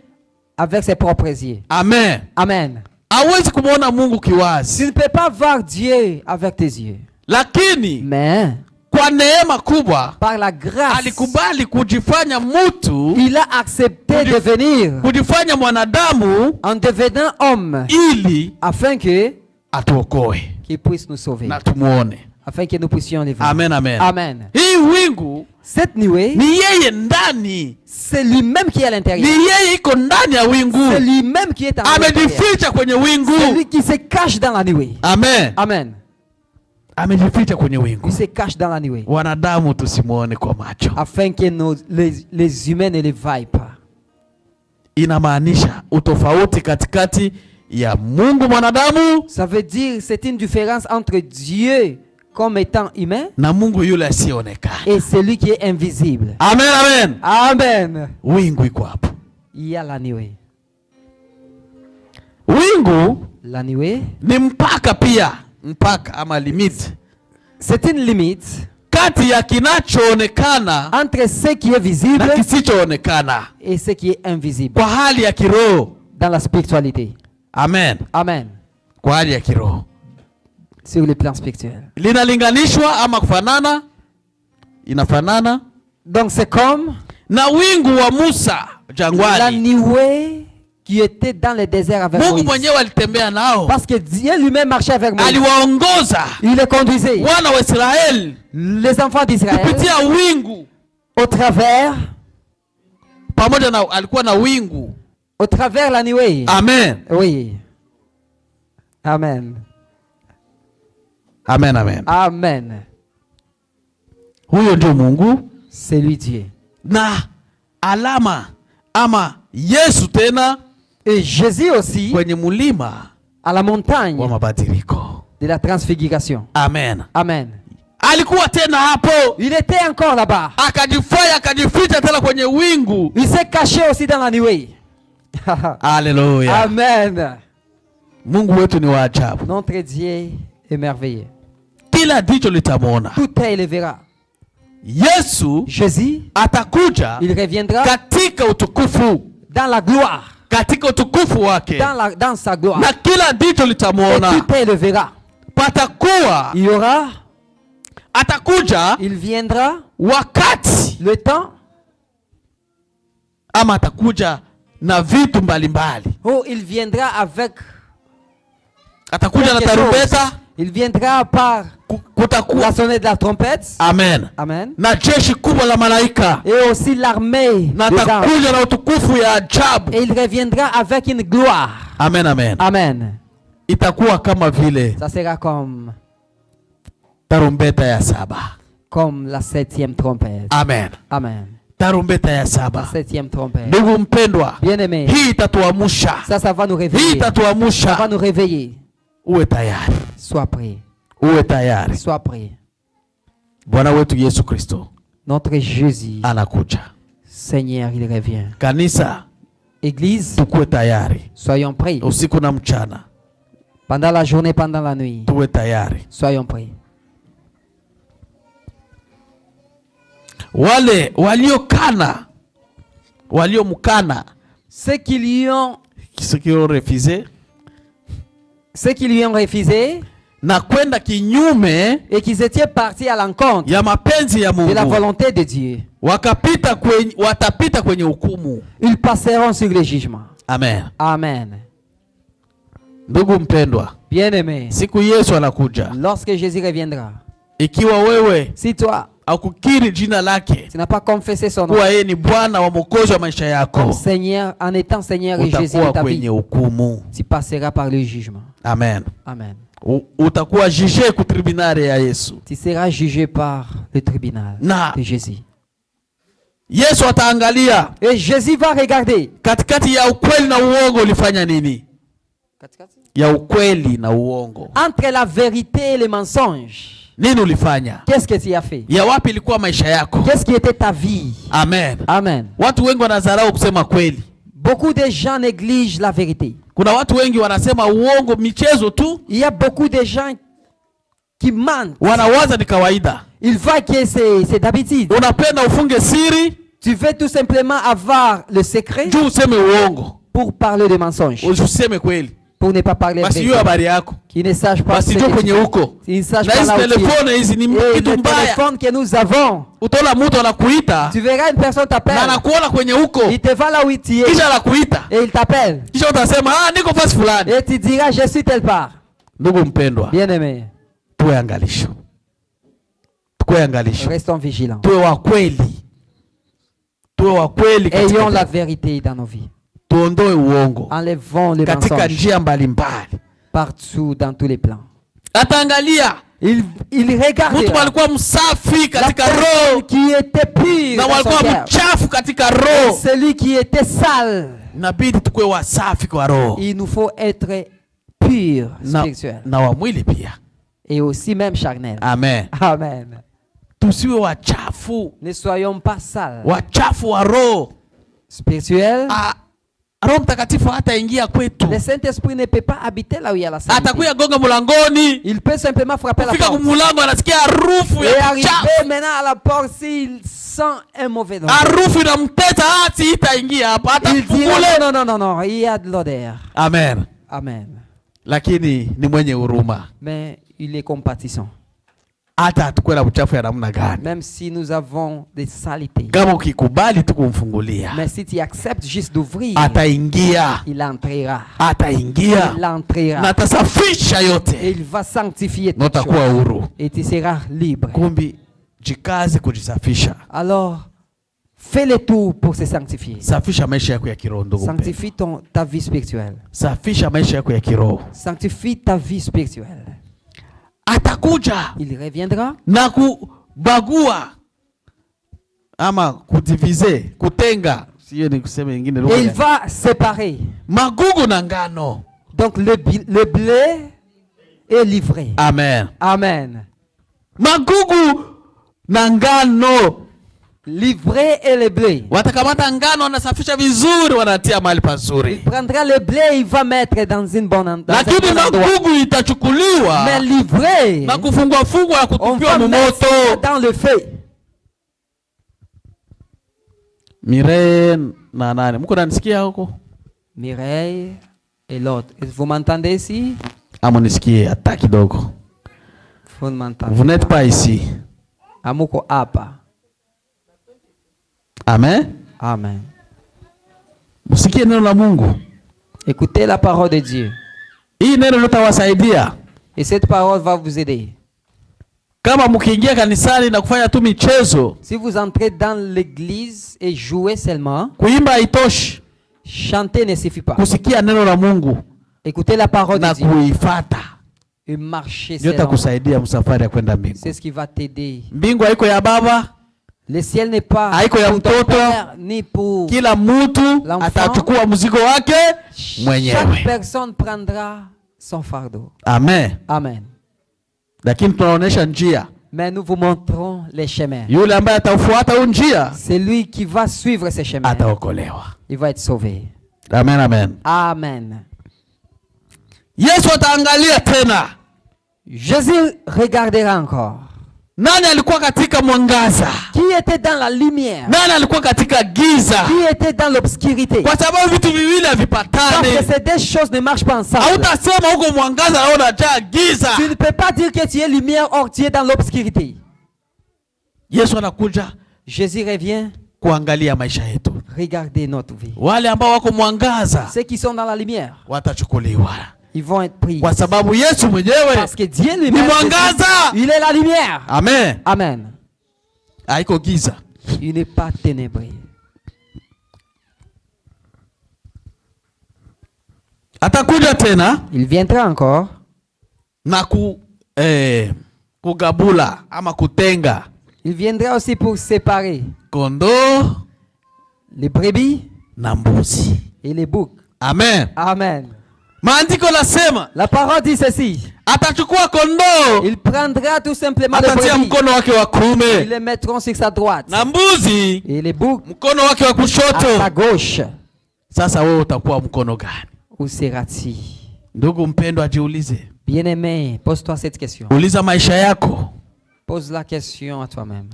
avec ses propres yeux. Amen. Amen. Hawezi kumuona Mungu Tu kiwazi. ne peux pas voir Dieu avec tes yeux. Lakini Mais kwa neema kubwa par la grâce, alikubali kujifanya mtu, il a accepté de venir kujifanya mwanadamu en devenant homme, ili afin que atuokoe qu'il puisse nous sauver, na tumuone. afin que nous puissions les voir. Amen, amen. Amen. Hii wingu Cette nuée, ni yeye ndani. c'est lui-même qui est à Ni l'intérieur. yeye iko ndani ya wingu. C'est lui-même qui est à l'intérieur. Amejificha kwenye wingu. C'est lui qui se cache dans la nuée. Amen. Amen. Amejificha kwenye wingu. Il se cache dans la nuée. Wanadamu tusimuone kwa macho. Afin que les humains ne les voient pas. Inamaanisha utofauti katikati ya Mungu mwanadamu. Ça veut dire c'est une différence entre Dieu comme étant humain Na Mungu yule asiyeonekana. et celui qui est invisible. Amen, amen. Amen. Wingu iko hapo. Il y a la nuée. Wingu La nuée, ni mpaka pia. Mpaka ama limit. c'est une limite Kati ya kinachoonekana entre ce qui est visible na kisichoonekana. et ce qui est invisible Kwa hali ya kiroho. dans la spiritualité. Amen. Amen. Kwa hali ya kiroho. Sur le plan spirituel. Linalinganishwa ama kufanana? Inafanana. Donc c'est comme Na wingu wa Musa la jangwani. nuée qui était dans le désert avec Mungu Moïse. mwenyewe alitembea nao. Parce que Dieu lui-même marchait avec Moïse. Aliwaongoza Il les conduisait. wana wa Israeli Les enfants d'Israël kupitia wingu. au travers Pamoja na alikuwa na wingu. au travers la nuée. Amen. Oui. Amen. Amen, amen. Amen. Huyo ndio Mungu. C'est lui Dieu. Na alama ama Yesu tena Et Jésus aussi kwenye mulima à la montagne wa mabadiliko. de la transfiguration. Amen. Amen. Alikuwa tena hapo. Il était encore là-bas. Akajificha tena kwenye wingu. Il s'est caché aussi dans la nuée. Hallelujah. Amen. Mungu wetu ni wa ajabu. Notre Dieu est merveilleux. Kila jicho litamwona. Tout œil le verra. Yesu Jésus, atakuja il reviendra katika utukufu. dans la gloire. Katika utukufu wake. Dans sa gloire. Na kila jicho Et litamwona. tout œil le verra. Patakuwa. Il y aura, Atakuja il viendra, wakati le temps. ama atakuja na vitu mbalimbali. Oh, il viendra avec Atakuja na quelque chose. tarumbeta. Il viendra par Kutakuwa. la sonnette de la trompette. Amen. Amen. Na jeshi kubwa la malaika. Et aussi l'armée Na des anges. atakuja na utukufu ya ajabu. Et il reviendra avec une gloire. Amen, amen. Amen. Itakuwa kama vile Ça sera comme tarumbeta ya saba. comme la 7e trompette. Amen. Amen. Tarumbeta ya La saba. 7e trompette. Ndugu mpendwa, Bien-aimé, hii itatuamsha. ça va nous Hii réveiller. Ça va itatuamsha. nous réveiller. Uwe tayari. Sois prêt. Uwe tayari. Sois prêt. Bwana wetu Yesu Kristo Notre Jésus, anakuja. Seigneur, il revient. Kanisa, Église, tukuwe tayari. soyons prêts. Usiku na mchana. Pendant la journée, pendant la nuit. Tuwe tayari. Soyons prêts. Wale waliokana, waliomkana, ceux qui lui ont refusé, na kwenda kinyume et qui étaient partis à l'encontre ya mapenzi ya Mungu, de la volonté de Dieu, watapita kwenye hukumu. Ils passeront sur le jugement. Amen. Amen. Ndugu mpendwa, bien-aimé, siku Yesu anakuja, lorsque Jésus reviendra, ikiwa wewe si toi akukiri jina lake, tu n'as pas confessé son nom, kuwa yeye ni Bwana wa Mwokozi wa maisha yako, Seigneur, en étant Seigneur et Jésus de ta vie, tu passeras par le jugement. Amen. Amen. Utakuwa jugé ku tribunali ya Yesu. Tu seras jugé par le tribunal de Jésus. Yesu ataangalia, et Jésus va regarder katikati ya ukweli na uongo ulifanya nini? Ya ukweli na uongo, entre la vérité et le mensonge, nini ulifanya? Qu'est-ce que tu as fait? Ya wapi ilikuwa maisha yako? Qu'est-ce qui était ta vie? Amen. Amen. Watu wengi wanadharau kusema kweli. Beaucoup de gens négligent la vérité. Kuna watu wengi wanasema uongo michezo tu. Il y a beaucoup de gens qui mentent. Wanawaza ni kawaida. Ils voient que c'est d'habitude. Unapenda ufunge siri. Tu veux tout simplement avoir le secret juu useme uongo, pour parler de mensonges. Useme kweli, pour ne pas parler de vérité. Basi habari yako. Qui ne sache pas ce kwenye huko. Ils ne sachent pas là où le téléphone que nous avons. Utola mtu anakuita. Tu verras une personne t'appelle. Na anakuona kwenye huko. Il te va là où tu es. Kisha anakuita. Et il t'appelle. Kisha utasema niko fasi fulani. Et tu diras je suis telle part. Ndugu mpendwa. Bien-aimé. Tuwe angalisho. Tuwe angalisho. Restons vigilants. Tuwe wa kweli. Tuwe wa kweli katika. Ayons la vérité dans nos vies. Tuondoe uongo. Enlevons le mensonge. Katika njia mbalimbali. Partout dans tous les plans. Ataangalia. Il regardait mtu alikuwa msafi katika roho, qui était pur na walikuwa mchafu katika roho, celui qui était sale. Inabidi tukue wasafi kwa roho. Il nous faut être pur spirituel. Na wa mwili pia. Et aussi même charnel. Amen. Amen. Tusiwe wachafu. Ne soyons pas sales. Wachafu wa roho. Spirituel. Roho Mtakatifu hataingia kwetu. Le Saint-Esprit ne peut pas habiter là où il y a la sainteté. Atakuya gonga mulangoni. Il peut simplement frapper la porte. Fika kumulango anasikia harufu ya chafu. Et arriver maintenant à la porte s'il sent un mauvais odeur. Harufu inamteta hati itaingia hapa hata fungule. Non, il y a de l'odeur. Amen. Amen. Lakini ni mwenye huruma. Mais il est compatissant. Hata tukue na uchafu ya namna gani. Même si nous avons des saletés. Kama ukikubali tu kumfungulia. Mais si tu acceptes juste d'ouvrir. Ataingia. Il entrera. Ataingia. Il entrera. Na atasafisha yote. Et il va sanctifier tout. Utakuwa huru. Et tu seras libre. Kumbi jikaze kujisafisha. Alors fais le tout pour se sanctifier. Safisha maisha yako ya kiroho ndugu. Sanctifie ta vie spirituelle. Safisha maisha yako ya kiroho. Sanctifie ta vie spirituelle. Atakuja. Il reviendra. Na kubagua ama kudiviser, kutenga. Siyo ni kusema nyingine lugha. Et il va séparer magugu na ngano. Donc le blé est livré. Amen. Amen. Magugu na ngano. Livré et le blé. Watakamata ngano wanasafisha vizuri wanatia mahali pazuri. Il prendra le blé, il va mettre dans une bonne endroit. Lakini magugu itachukuliwa. Mais livré. Na kufungwa fungwa ya kutupiwa moto. Dans le feu. Mireille na nani? Mko nanisikia huko? Mireille et l'autre. Vous m'entendez ici? Amonisikie hata kidogo. Vous ne m'entendez. Vous n'êtes pas ici. Amuko hapa. Amen. Amen. Musikie neno la Mungu. Écoutez la parole de Dieu. Hii neno litawasaidia. Et cette parole va vous aider. Kama mkiingia kanisani na kufanya tu michezo. Si vous entrez dans l'église et jouez seulement. Kuimba haitoshi. Chanter ne suffit pas. Kusikia neno la Mungu. Écoutez la parole de Dieu. Na kuifuata. Et marcher selon. Yote kusaidia msafari ya kwenda mbingu. C'est ce qui va t'aider. Mbingu haiko ya baba. Le ciel n'est pas haiko ya mtoto ni pour kila mtu atachukua mzigo wake mwenyewe. Chaque personne prendra son fardeau. Amen. Amen. Lakini tunaonesha njia. Mais nous vous montrons les chemins. Yule ambaye atafuata njia, c'est lui qui va suivre ces chemins. Ataokolewa. Il va être sauvé. Amen, amen. Amen. Yesu ataangalia tena. Jésus regardera encore. Nani alikuwa katika mwangaza? Qui était dans la lumière? Nani alikuwa katika giza? Qui était dans l'obscurité? Kwa sababu vitu viwili havipatani. Parce que ces deux choses ne marchent pas ensemble. Hautasema huko mwangaza na unajaa giza. Tu ne peux pas dire que tu es lumière or tu es dans l'obscurité. Yesu anakuja. Jésus revient Kuangalia maisha yetu. regarder notre vie. Wale ambao wako mwangaza, Ceux qui sont dans la lumière, watachukuliwa. ils vont être pris. Kwa sababu Yesu mwenyewe Parce que Dieu ni lui-même, mwangaza. il est la lumière. Amen. Amen. Haiko giza. Il n'est pas ténébreux. Atakuja tena Il viendra encore na kugabula ama kutenga. Il viendra aussi pour séparer Kondoo les brebis na mbuzi. et les boucs. Amen. Amen. Maandiko nasema La parole dit ceci. atachukua kondoo, Il prendra tout simplement les atatia brebis. mkono wake wa Ils kuume, les mettront sur sa droite. na mbuzi Et les boucs mkono wake wa à sa kushoto. gauche. Sasa wewe utakuwa mkono gani? Où seras-tu? Ndugu mpendwa, jiulize. Bien-aimé, pose-toi cette question. Uliza maisha yako. Pose la question à toi-même.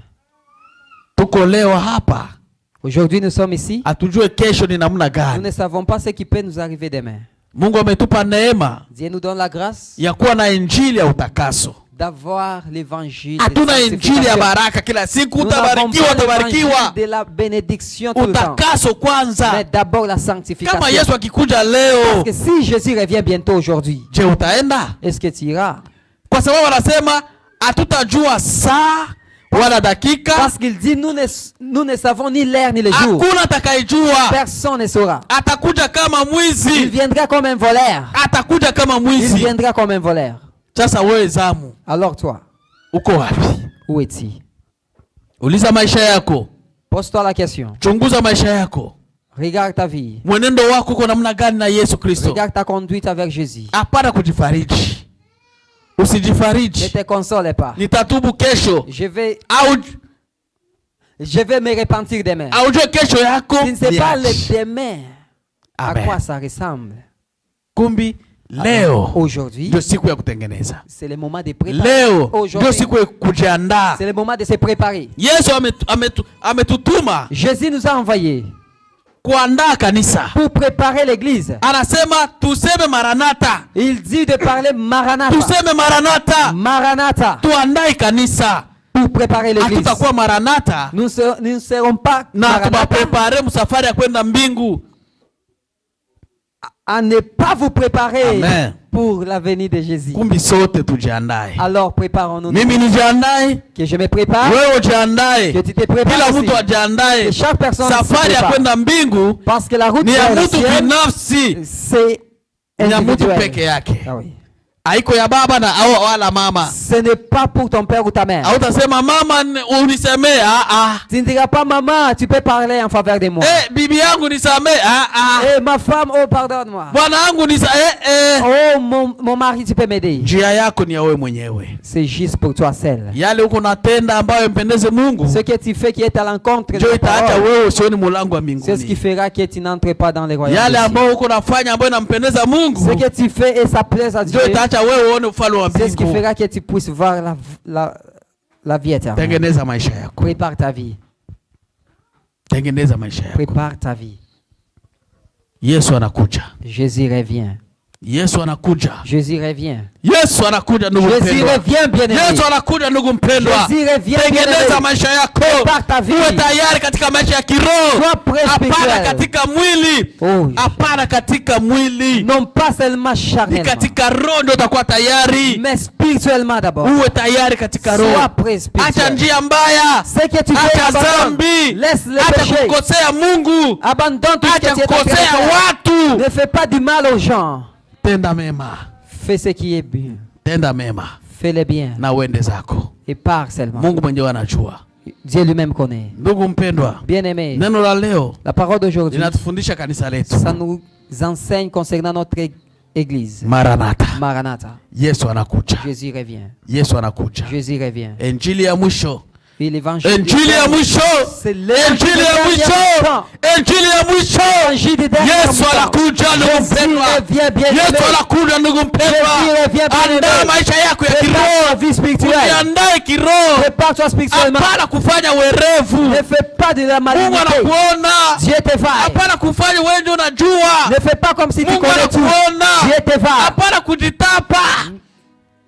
Tuko leo hapa, Aujourd'hui, nous sommes ici. atujue kesho ni namna Nous gani. ne savons pas ce qui peut nous arriver demain. Mungu ametupa neema Dieu nous donne la grâce ya kuwa na injili ya utakaso. d'avoir l'évangile. Hatuna injili ya baraka kila siku. Nous n'avons Utabarikiwa, pas l'évangile utabarikiwa. de la bénédiction tout le temps. Utakaso kwanza. Mais d'abord la sanctification. Kama Yesu akikuja Parce leo, que si Jésus revient bientôt aujourd'hui, je utaenda? est-ce que tu iras? Kwa sababu wanasema hatutajua saa wala dakika. Parce qu'il dit nous ne savons ni l'heure ni le jour. Hakuna atakayejua. Personne ne saura. Atakuja kama Il mwizi. viendra comme un voleur. Atakuja kama Il mwizi. viendra comme un voleur. Sasa wewe zamu, Alors toi, uko wapi? où es-tu? Uliza maisha yako. Pose-toi la question. Chunguza maisha yako. Regarde ta vie. Mwenendo wako uko namna gani na Yesu Kristo? Regarde ta conduite avec Jésus. Hapana kujifariji. Ne Usijifariji. te console pas. Nitatubu kesho. Je vais me repentir demain. Aujue kesho yako. Tu ne sais pas le niache. demain à Amen. quoi ça ressemble. Kumbi leo Aujourd'hui, ndio siku ya kutengeneza. c'est le moment de préparer. Leo ndio Aujourd'hui, siku ya kujiandaa. c'est le moment de se préparer. Yesu ametutuma Jésus nous a envoyés kuandaa kanisa. pour préparer l'église. Anasema tuseme Maranatha. Il dit de parler Maranatha. Tuseme Maranatha. Maranatha. Tuandae kanisa. Pour préparer l'église. Hatutakuwa Maranatha Nous ne serons pas na Maranatha tubaprepare msafari ya kwenda mbingu. à ne pas vous préparer Amen. pour la venue de Jésus. Kumbi sote tujiandae. Alors préparons-nous. Mimi nijiandae, Que je me prépare. wewe ujiandae, Que tu te prépares kila aussi. mtu ajiandae. Que chaque personne se Safari ya prépare. kwenda mbingu Parce que la route ni ya vers le mtu ciel, binafsi, c'est ni ya mtu individuel. peke yake. Ah oui. Haiko ya baba na au wala mama. Ce n'est pas pour ton père ou ta mère. Hautasema mama unisemee, Tu ne diras pas maman, tu peux parler en faveur de moi. bibi yangu nisamee, Eh, ma femme, oh pardonne-moi. bwana yangu Oh mon mari, tu peux m'aider. Njia yako ni ya wewe mwenyewe. C'est juste pour toi seul. Yale uko natenda ambayo mpendeze Mungu, Ce que tu fais qui est à l'encontre de ndio ta itaacha parole, wewe usioni mulango wa c'est ce qui mbinguni. fera que tu n'entres pas dans les royaumes. Yale des cieux. ambayo uko nafanya ambayo inampendeza Mungu, Ce que tu fais et ça plaise à Dieu, ndio itaacha wewe uone ufalme wa c'est ce qui mbingu. fera que tu puisses voir la vie éternelle. Tengeneza maisha yako. Prépare ta vie. Tengeneza maisha yako. Prépare ta vie. Yesu anakuja. Jésus revient. Yesu anakuja. Jésus revient. Yesu anakuja ndugu Jésus mpendwa. revient, bien-aimé. Yesu anakuja ndugu mpendwa. Jésus revient, Tengeneza bien-aimé. maisha yako. Prépare ta vie. Uwe tayari katika maisha ya kiroho. Sois prêt Hapana spirituel. katika mwili. Oh, Hapana katika mwili. non pas seulement Ni charnellement, katika roho ndio utakuwa tayari. mais spirituellement d'abord. Uwe tayari katika Sois roho. prêt Acha spirituel. njia mbaya. Ce que tu fais, Acha abandonne. dhambi. Laisse le Acha péché. kukosea Mungu. Abandonne tout ce que Acha tu es en train de kukosea faire. watu. Ne fais pas du mal aux gens. Tenda mema. Fais ce qui est bien. Tenda mema Fais le bien. na uende zako. Et pars seulement. Mungu mwenyewe anajua. Dieu lui-même connaît. Ndugu mpendwa, Bien-aimé, neno la leo la parole d'aujourd'hui, linatufundisha kanisa letu. ça nous enseigne concernant notre église. Maranatha. Maranatha. Yesu anakuja. Jésus revient. Yesu anakuja. Jésus revient. Injili ya mwisho Et l'évangile Injili ya mwisho. Injili ya mwisho. Injili ya mwisho. Yesu anakuja ndugu mpendwa. Yesu anakuja ndugu mpendwa. Andaa maisha yako ya kiroho. Ujiandae kiroho. Hapana kufanya werevu. Ne fais pas de la Mungu malinité. anakuona. Dieu te va. Hapana kufanya wewe ndio unajua. Ne fais pas comme si tu Mungu connais tout. anakuona. Dieu te va. Hapana kujitapa.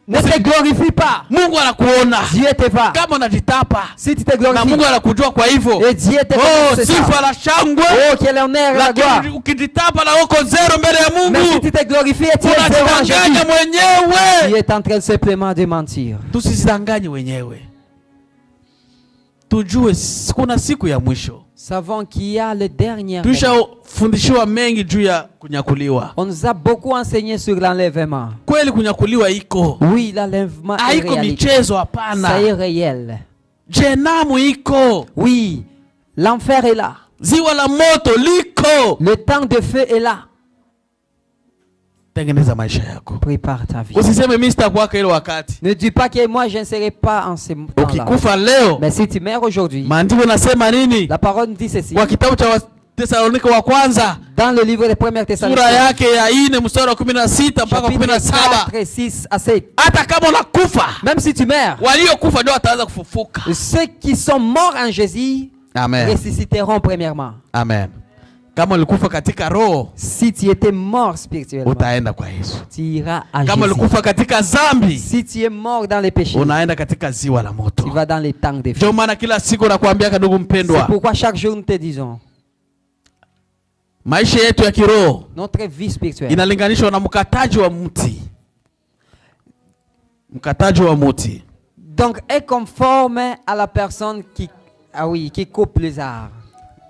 Ne te glorifie pas. Mungu anakuona. Dieu te va. Kama unajitapa. Si tu te Na glorifies. Mungu anakujua kwa hivyo. Et Dieu te Oh, connaît. sifa la shangwe. Oh, quel honneur et la gloire. Lakini ukijitapa na uko zero mbele ya Mais si Mungu, tu te glorifies, tu es zéro en unajidanganya Jésus. mwenyewe. Tu es en train simplement de mentir. Tusizidanganye wenyewe. Tujue kuna siku ya mwisho. Savons qu'il y a le dernier. Tushafundishiwa mengi juu ya kunyakuliwa. On nous a beaucoup enseigné sur l'enlèvement. Kweli kunyakuliwa iko. Oui, l'enlèvement est Haiko réalité. michezo Ça hapana. est réel. Jenamu iko. Oui, l'enfer est là. Ziwa la moto liko. Le temps de feu est là. Tengeneza maisha yako. Prépare ta vie. Usiseme mimi sitakuwaka ile wakati. Ne dis pas que moi je ne serai pas en ce temps-là. Ukikufa leo, Mais si tu meurs aujourd'hui, maandiko nasema nini? la parole nous dit ceci. Kwa kitabu cha Thessalonike wa kwanza, Dans le livre des premières sura Thessaloniciens, yake ya 4 mstari wa 16 mpaka chapitre 17. 4, 6 à 7. Hata kama unakufa, Même si tu meurs, waliokufa ndio wataanza kufufuka. ceux qui sont morts en Jésus Amen. ressusciteront premièrement. Amen. Kama ulikufa katika roho, Si tu étais mort spirituellement, utaenda kwa Yesu. tu iras à Kama Jésus. ulikufa katika dhambi, Si tu es mort dans les péchés, unaenda katika ziwa la tu moto. vas dans les temps de feu. Ndio maana kila siku nakwambia ndugu C'est mpendwa, pourquoi chaque jour nous te disons, maisha yetu ya kiroho notre vie spirituelle inalinganishwa na mkataji wa mti. Mkataji wa mti. donc est conforme à la personne qui coupe les arbres.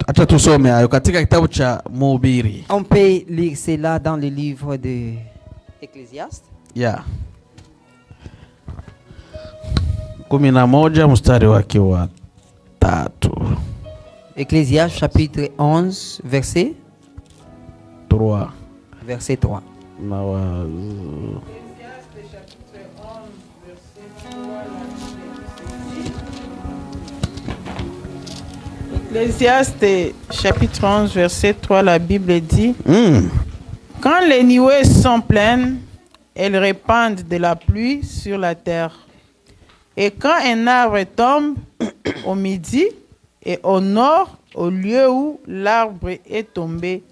Acha tusome hayo katika kitabu cha Mhubiri. On peut lire cela dans le livre de Ecclésiaste. Yeah. 11 mstari wake wa 3. Ecclésiaste chapitre 11 verset 3. verset 3. Na wa Ecclésiaste chapitre 11 verset 3, la Bible dit Quand les nuées sont pleines, elles répandent de la pluie sur la terre. Et quand un arbre tombe au midi et au nord, au lieu où l'arbre est tombé,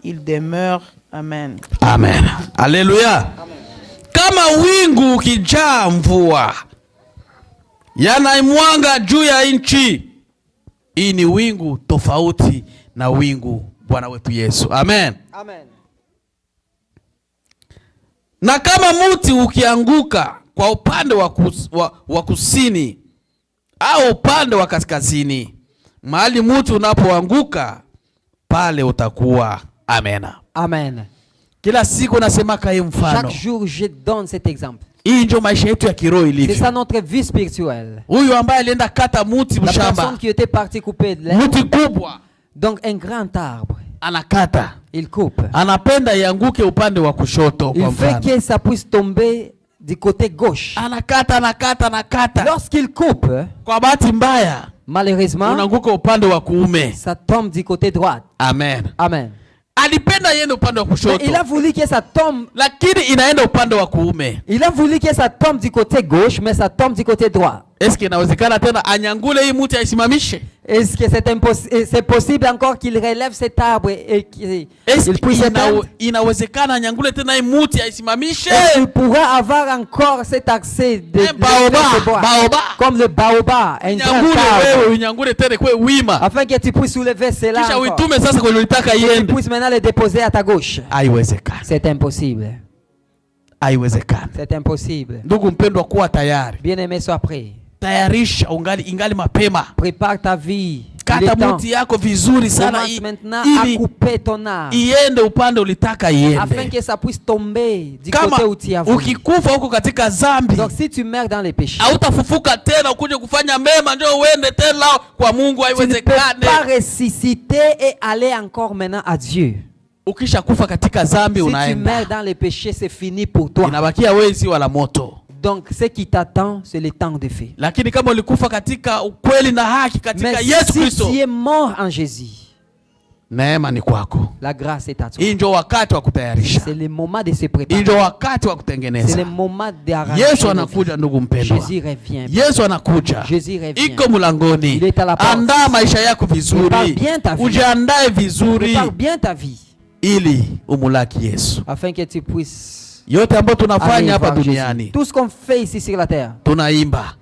il demeure. Amen. Amen. Alléluia. Kama wingu ukijaa mvua yanaimwanga juu ya nchi, hii ni wingu tofauti na wingu Bwana wetu Yesu. Amen. Amen. Na kama mti ukianguka kwa upande wa kusini au upande wa kaskazini, mahali mti unapoanguka pale utakuwa. Amena. Amen. Kila siku nasema kai mfano. Chaque jour je donne cet exemple. Hii ndio maisha yetu ya kiroho ilivyo. C'est ça notre vie spirituelle. Huyu ambaye alienda kata mti La mshamba, personne qui était partie couper de l'herbe, mti kubwa, donc un grand arbre, anakata, il coupe. anapenda ianguke upande wa kushoto Il kwa veut mfano. que ça puisse tomber du côté gauche. Anakata. Lorsqu'il coupe, Kwa bahati mbaya malheureusement, unaanguka upande wa kuume. ça tombe du côté droit. Amen. Amen. Alipenda iende upande wa Mais kushoto, il a voulu que ça tombe. lakini inaenda upande wa kuume. Il a voulu que ça tombe du côté gauche, mais ça tombe du côté droit. Eske inawezekana tena anyangule hii mti aisimamishe? Est-ce que c'est possible encore qu'il relève cet arbre et qu'il Eske puisse éteindre? inawezekana anyangule tena hii mti aisimamishe? Est-ce qu'il pourra avoir encore cet accès de baobab. comme le baobab, un grand Nyangule arbre, wewe, unyangule tena kwe wima. afin que tu puisses soulever cela Kisha encore, uitume sasa kwenye ulitaka que tu iende. puisses maintenant le déposer à ta gauche. Haiwezekani. C'est impossible. Haiwezekani. C'est impossible. Ndugu mpendwa, kuwa tayari. Bien-aimé, sois prêt. Tayarisha ingali mapema. Prépare ta vie. Kata mti yako vizuri sana Commence maintenant à ili couper ton arbre, iende upande ulitaka afin iende. que ça puisse tomber du Kama côté où tu as voulu. ukikufa huko katika dhambi, Donc si tu meurs dans les péchés, hautafufuka tena ukuje kufanya mema ndio uende tena kwa Mungu. tu ne peux Haiwezekane. pas ressusciter et aller encore maintenant à Dieu. Ukishakufa katika dhambi Si tu unaenda. meurs dans les péchés, c'est fini pour toi. Inabakia wewe si wala moto. Donc ce qui t'attend, c'est le temps de feu. Lakini kama ulikufa katika ukweli na haki katika Mais Yesu si Kristo, tu es mort en Jésus, neema ni kwako. la grâce est à toi. Hii ndio wakati wa kutayarisha. C'est le moment de se Hii préparer. ndio wakati wa C'est kutengeneza. le moment d'arranger. Yesu anakuja ndugu mpendwa. Jésus revient. Yesu anakuja. Jésus revient. Iko mlangoni. Il est à la porte. Andaa maisha yako vizuri. Prépare bien ta vie. Ujiandae vizuri Prépare bien ta vie ili umulaki Yesu. afin que tu puisses Yote ambayo aller tunafanya hapa voir Jésus. duniani, Tout ce qu'on fait ici sur la terre, tunaimba,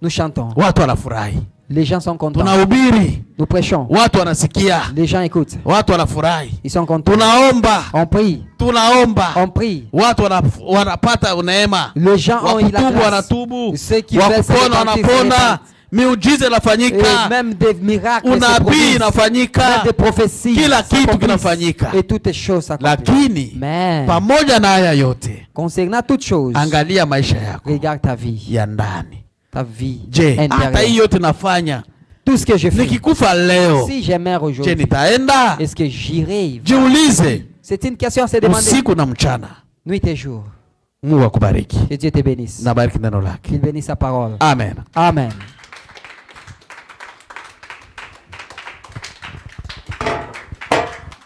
nous chantons. watu wanafurahi. Les gens sont contents. Tunahubiri, Nous prêchons. watu wanasikia. Les gens écoutent. Watu wanafurahi. Ils sont contents. Tunaomba, On prie. On prie. watu wanapata neema. Les gens ont eu la Wakutubu grâce. wanatubu, Ceux qui veulent se wakupona repentir, se wanapona, repentent. miujiza Et inafanyika, même des miracles, se unabii produisent. Même inafanyika, des prophéties kila kitu s'accomplissent. kinafanyika. Et toutes les choses s'accomplissent. Lakini Mais pamoja na haya yote, concernant toutes choses, angalia maisha yako regarde ta vie. ya ndani. Ta vie Je, hata hii intérieure. yote nafanya, Tout ce que je fais. nikikufa leo, Si je meurs je aujourd'hui, nitaenda? est-ce que j'irai? Jiulize C'est une question à se demander. usiku na mchana. Nuit et jour. Mungu akubariki. Que Dieu te bénisse. Na bariki neno lake. Qu'il bénisse sa parole. Amen. Amen.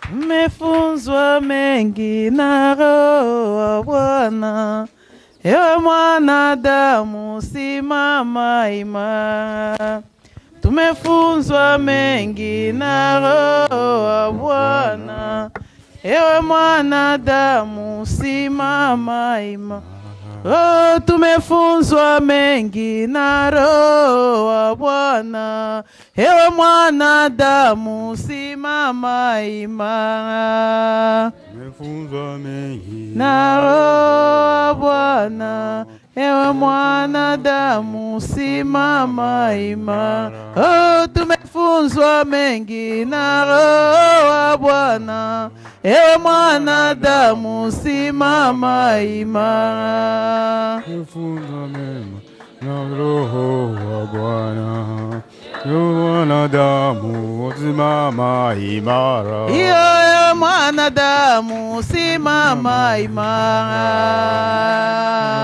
Tumefunzwa mengi na Roho wa Bwana. Ewe mwanadamu, simama imara. Tumefunzwa mengi na Roho wa Bwana. Ewe mwanadamu, simama imara. Oh, tumefunzwa mengi na Roho wa Bwana. Ewe mwanadamu, simama imara. Tumefunzwa mengi Na Roho wa Bwana. Ewe mwanadamu, simama imara. Oh, tumefunzwa mengi na Roho wa Bwana. Ewe mwanadamu, simama imara. Tumefunzwa mengi na Roho wa Bwana. Ewe mwanadamu, simama imara. Ewe mwanadamu, simama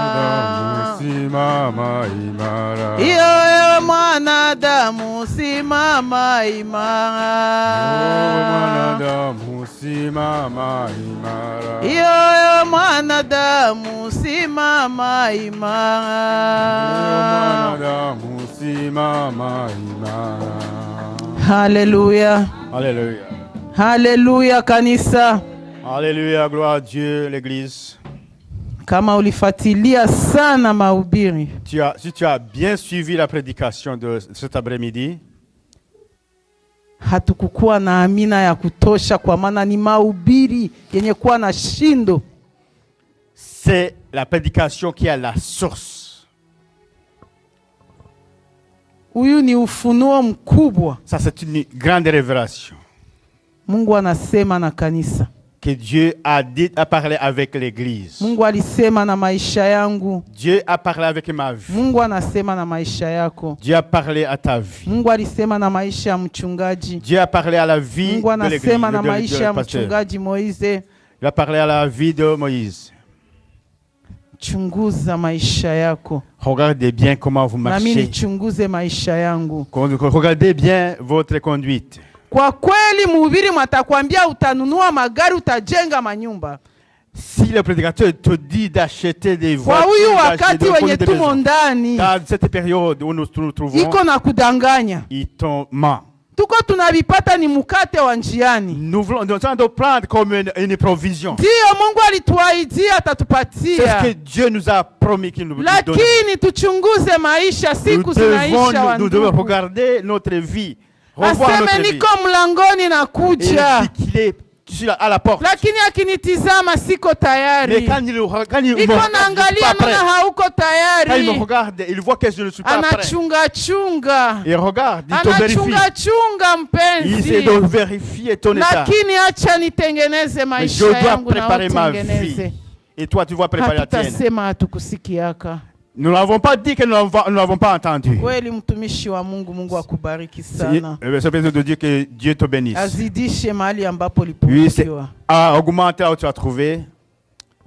imara. Simama imara. Ewe mwanadamu, simama imara. Mwanadamu, simama imara. Ewe mwanadamu, simama imara. Mwanadamu, simama imara. Haleluya. Alléluia. Haleluya kanisa. Alléluia, gloire à Dieu, l'église. Kama ulifuatilia sana mahubiri, Si tu as bien suivi la prédication de cet après-midi, hatukukuwa na amina ya kutosha, kwa maana ni mahubiri yenye kuwa na shindo. c'est la prédication qui est la source. Huyu ni ufunuo mkubwa. Ça, c'est une grande révélation Mungu anasema na kanisa. que Dieu a parlé avec l'église. Mungu alisema na maisha yangu. Dieu a parlé avec ma vie. Mungu anasema na maisha yako. Dieu a parlé à ta vie. Mungu alisema na maisha ya mchungaji. Dieu a parlé à la vie Mungu de l'église. anasema na maisha ya de pasteur. mchungaji Moize. Il a parlé à la vie de Moïse. Chunguza maisha yako. Regardez bien comment vous Na mimi marchez. nichunguze maisha yangu. Regardez bien votre conduite. Kwa kweli mhubiri matakwambia utanunua magari, utajenga manyumba. Si le prédicateur te dit d'acheter des Kwa voitures, huyu d'acheter wakati de wenye des tumo maisons, ndani, dans cette période où nous nous trouvons, iko na kudanganya. ils t'ont ment. Tuko tunavipata ni mkate wa njiani. Nous sommes de prendre comme une provision. Ndiyo Mungu alituahidia C'est ce atatupatia. que Dieu nous a promis qu'il nous donnerait. Lakini tuchunguze maisha, siku Nous zinaisha devons wandugu. regarder notre vie, revoir Aseme notre vie. niko mlangoni na Et kuja. il dit qu'il est à la porte. Lakini akinitizama siko Mais tayari. quand il me Iko regarde, je ne suis pas naangalia prêt. naona hauko Quand il me tayari. regarde, il voit que je ne suis pas prêt. Anachunga chunga. Il regarde, il te vérifie. Anachunga chunga Il essaie de mpenzi. vérifier ton état. Lakini acha nitengeneze Mais maisha je dois yangu na préparer ma utengeneze. vie. Et toi, tu vas préparer la tienne. Hatutasema hatukusikiaka. Nous n'avons pas dit que nous n'avons pas entendu. Kweli mtumishi wa Mungu, Mungu akubariki sana. C'est besoin de dire que Dieu te bénisse. Azidishe mahali ambapo Oui, c'est ulipungukiwa. à augmenter où tu as trouvé.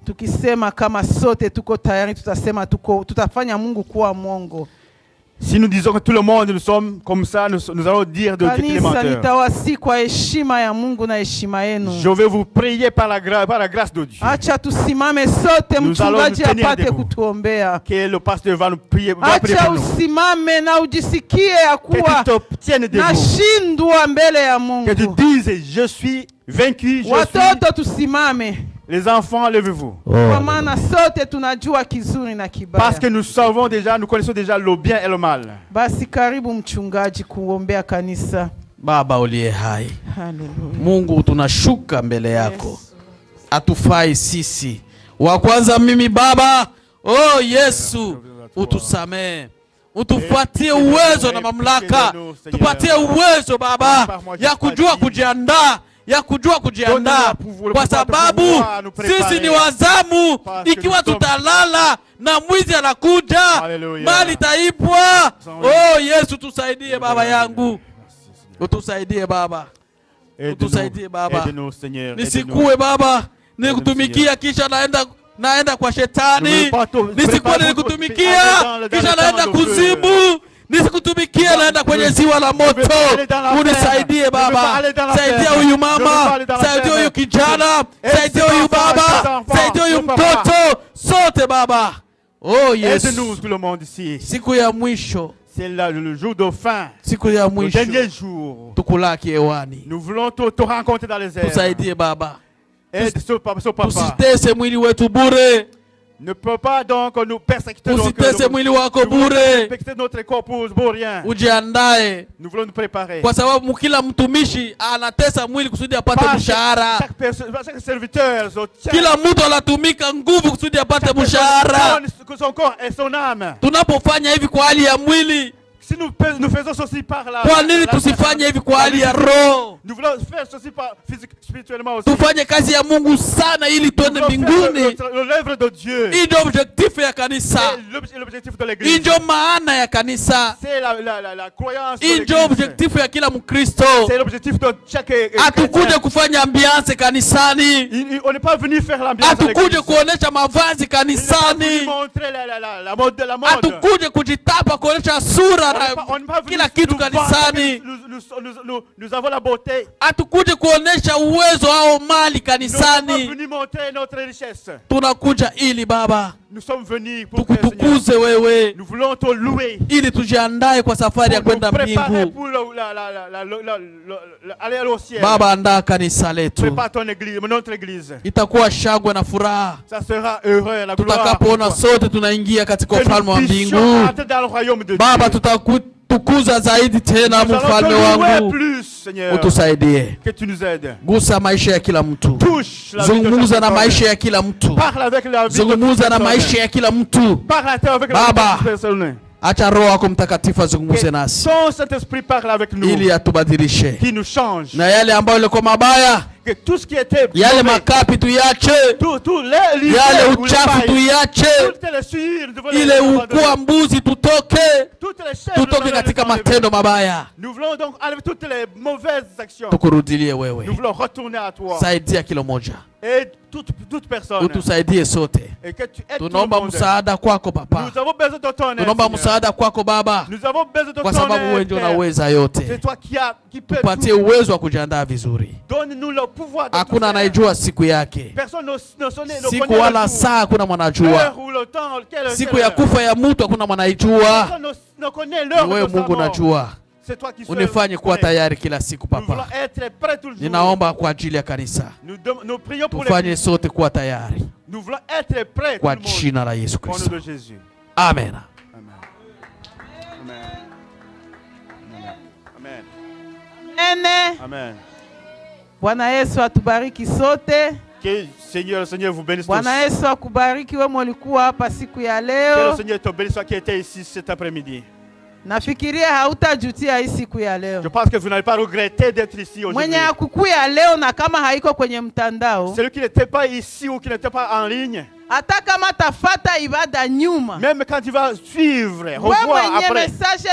Tukisema kama sote tuko tayari, tutasema tutafanya Mungu kuwa mwongo. Si nous disons que tout le monde nous sommes comme ça, nous allons dire de qui est menteur. Je vais vous prier par la grâce de Dieu. Nous allons nous tenir debout. Que le pasteur va nous prier pour nous. Que tu te tiennes debout. Que tu dises, je suis vaincu, je suis... Les enfants, levez-vous. Parce que nous savons déjà, nous connaissons déjà le bien et le mal. Baba uliye hai, Mungu tunashuka mbele yako. Atufai sisi. Wa kwanza mimi Baba, oh Yesu, utusamee. Utupatie uwezo na mamlaka. Tupatie uwezo Baba ya kujua kujiandaa. Ya kujua kujiandaa kwa sababu sisi ni wazamu. Ikiwa tutalala na mwizi anakuja, mali taipwa. Oh Yesu, tusaidie Baba yangu. Utusaidie Baba. Utusaidie Baba. Nisikuwe Baba nikutumikia kisha naenda kwa shetani. Nisikuwe nikutumikia kisha naenda kuzimu. Nisikutumikie naenda kwenye ziwa la moto. Unisaidie Baba. Saidia huyu mama, saidia huyu kijana, saidia huyu baba, saidia huyu mtoto, sote Baba. Oh Yesu, siku ya mwisho, c'est le jour de fin, siku ya mwisho, le dernier jour, tukulaki hewani. Nous voulons te rencontrer dans les airs. Tusaidie Baba. Papa. Tusitese mwili wetu bure. Ne peut pas donc nous persécuter notre corps pour rien. Ujiandae. Nous voulons nous préparer. Kwa sababu kila mtumishi anatesa mwili kusudi apate mshahara. Chaque serviteur, kila mtu anatumika nguvu kusudi apate mshahara. Son corps et son âme. Tunapofanya hivi kwa hali ya mwili, si nous faisons ceci par la, kwa nini tusifanye hivi kwa hali ya roho? Nous voulons faire ceci par spirituellement aussi. Tufanye kazi ya Mungu sana ili tuende mbinguni. L'œuvre de Dieu. Ndio objectif ya kanisa. L'objectif de l'église. Ndio maana ya kanisa. C'est la croyance de l'église. Ndio objectif ya kila Mkristo. C'est l'objectif de chaque Atukuje kufanya ambiance kanisani. On n'est pas venu faire l'ambiance. Atukuje kuonesha mavazi kanisani. Montrer la mode. Atukuje kujitapa kuonesha sura kila kitu kanisani. Nous avons la beauté. Atukuje kuonesha uwezo au mali kanisani. Nous sommes venus montrer notre richesse. Tunakuja ili Baba, nous sommes venus pour tukutukuze wewe. Nous voulons te louer. Ili tujiandae kwa safari ya kwenda mbingu. Aller au ciel. Baba, andaa kanisa letu. Prépare ton église, notre église. Itakuwa shangwe na furaha. Ça sera heureux, la gloire. Tutakapoona sote tunaingia katika ufalme wa mbingu. Baba, tukuza zaidi tena mfalme wangu. Utusaidie. Que tu nous aides. Gusa maisha ya kila mtu. Zungumza na maisha ya kila mtu. Zungumza na maisha ya kila mtu. Baba, acha Roho yako Mtakatifu azungumze nasi. Son Saint-Esprit parle avec nous. Ili atubadilishe. Qui nous change. Na yale ambayo yalikuwa mabaya, que tout ce qui était yale makapi tuyache, yale uchafu tuyache, ile ukua mbuzi tutoke katika matendo mabaya. Nous voulons donc enlever toutes les mauvaises actions. Tukurudilie wewe. Nous voulons retourner à toi. Saidia kila moja. Et toute personne. Utusaidie sote. Et que tu aides tunaomba msaada kwako Papa. Nous avons besoin de ton aide. Tunaomba msaada kwako Baba. Nous avons besoin de ton aide. Kwa sababu wewe ndio unaweza yote. C'est toi qui peux. Tupatie uwezo wa kujiandaa vizuri. Donne-nous le pouvoir de. Hakuna anayejua siku yake. Personne ne siku wala saa hakuna mwanajua. Siku ya kufa ya mtu hakuna mwanajua. Wewe Mungu unajua. Unifanye kuwa tayari kila siku Papa. Ninaomba kwa ajili ya kanisa. Tufanye sote kuwa tayari. Kwa jina la Yesu Kristo. Amen. Amen. Bwana Yesu atubariki sote. Que Seigneur vous bénisse tous. Bwana Yesu akubariki wewe mulikuwa hapa siku ya leo. Que le Seigneur te bénisse qui était ici cet après-midi. Nafikiria hautajutia hii siku ya leo. Je pense que vous n'allez pas regretter d'être ici aujourd'hui. Mwenye akukuya leo na kama haiko kwenye mtandao. Celui qui n'était pas ici ou qui n'était pas en ligne. Hata kama tafata ibada nyuma. Même quand tu vas suivre, revoir après. Message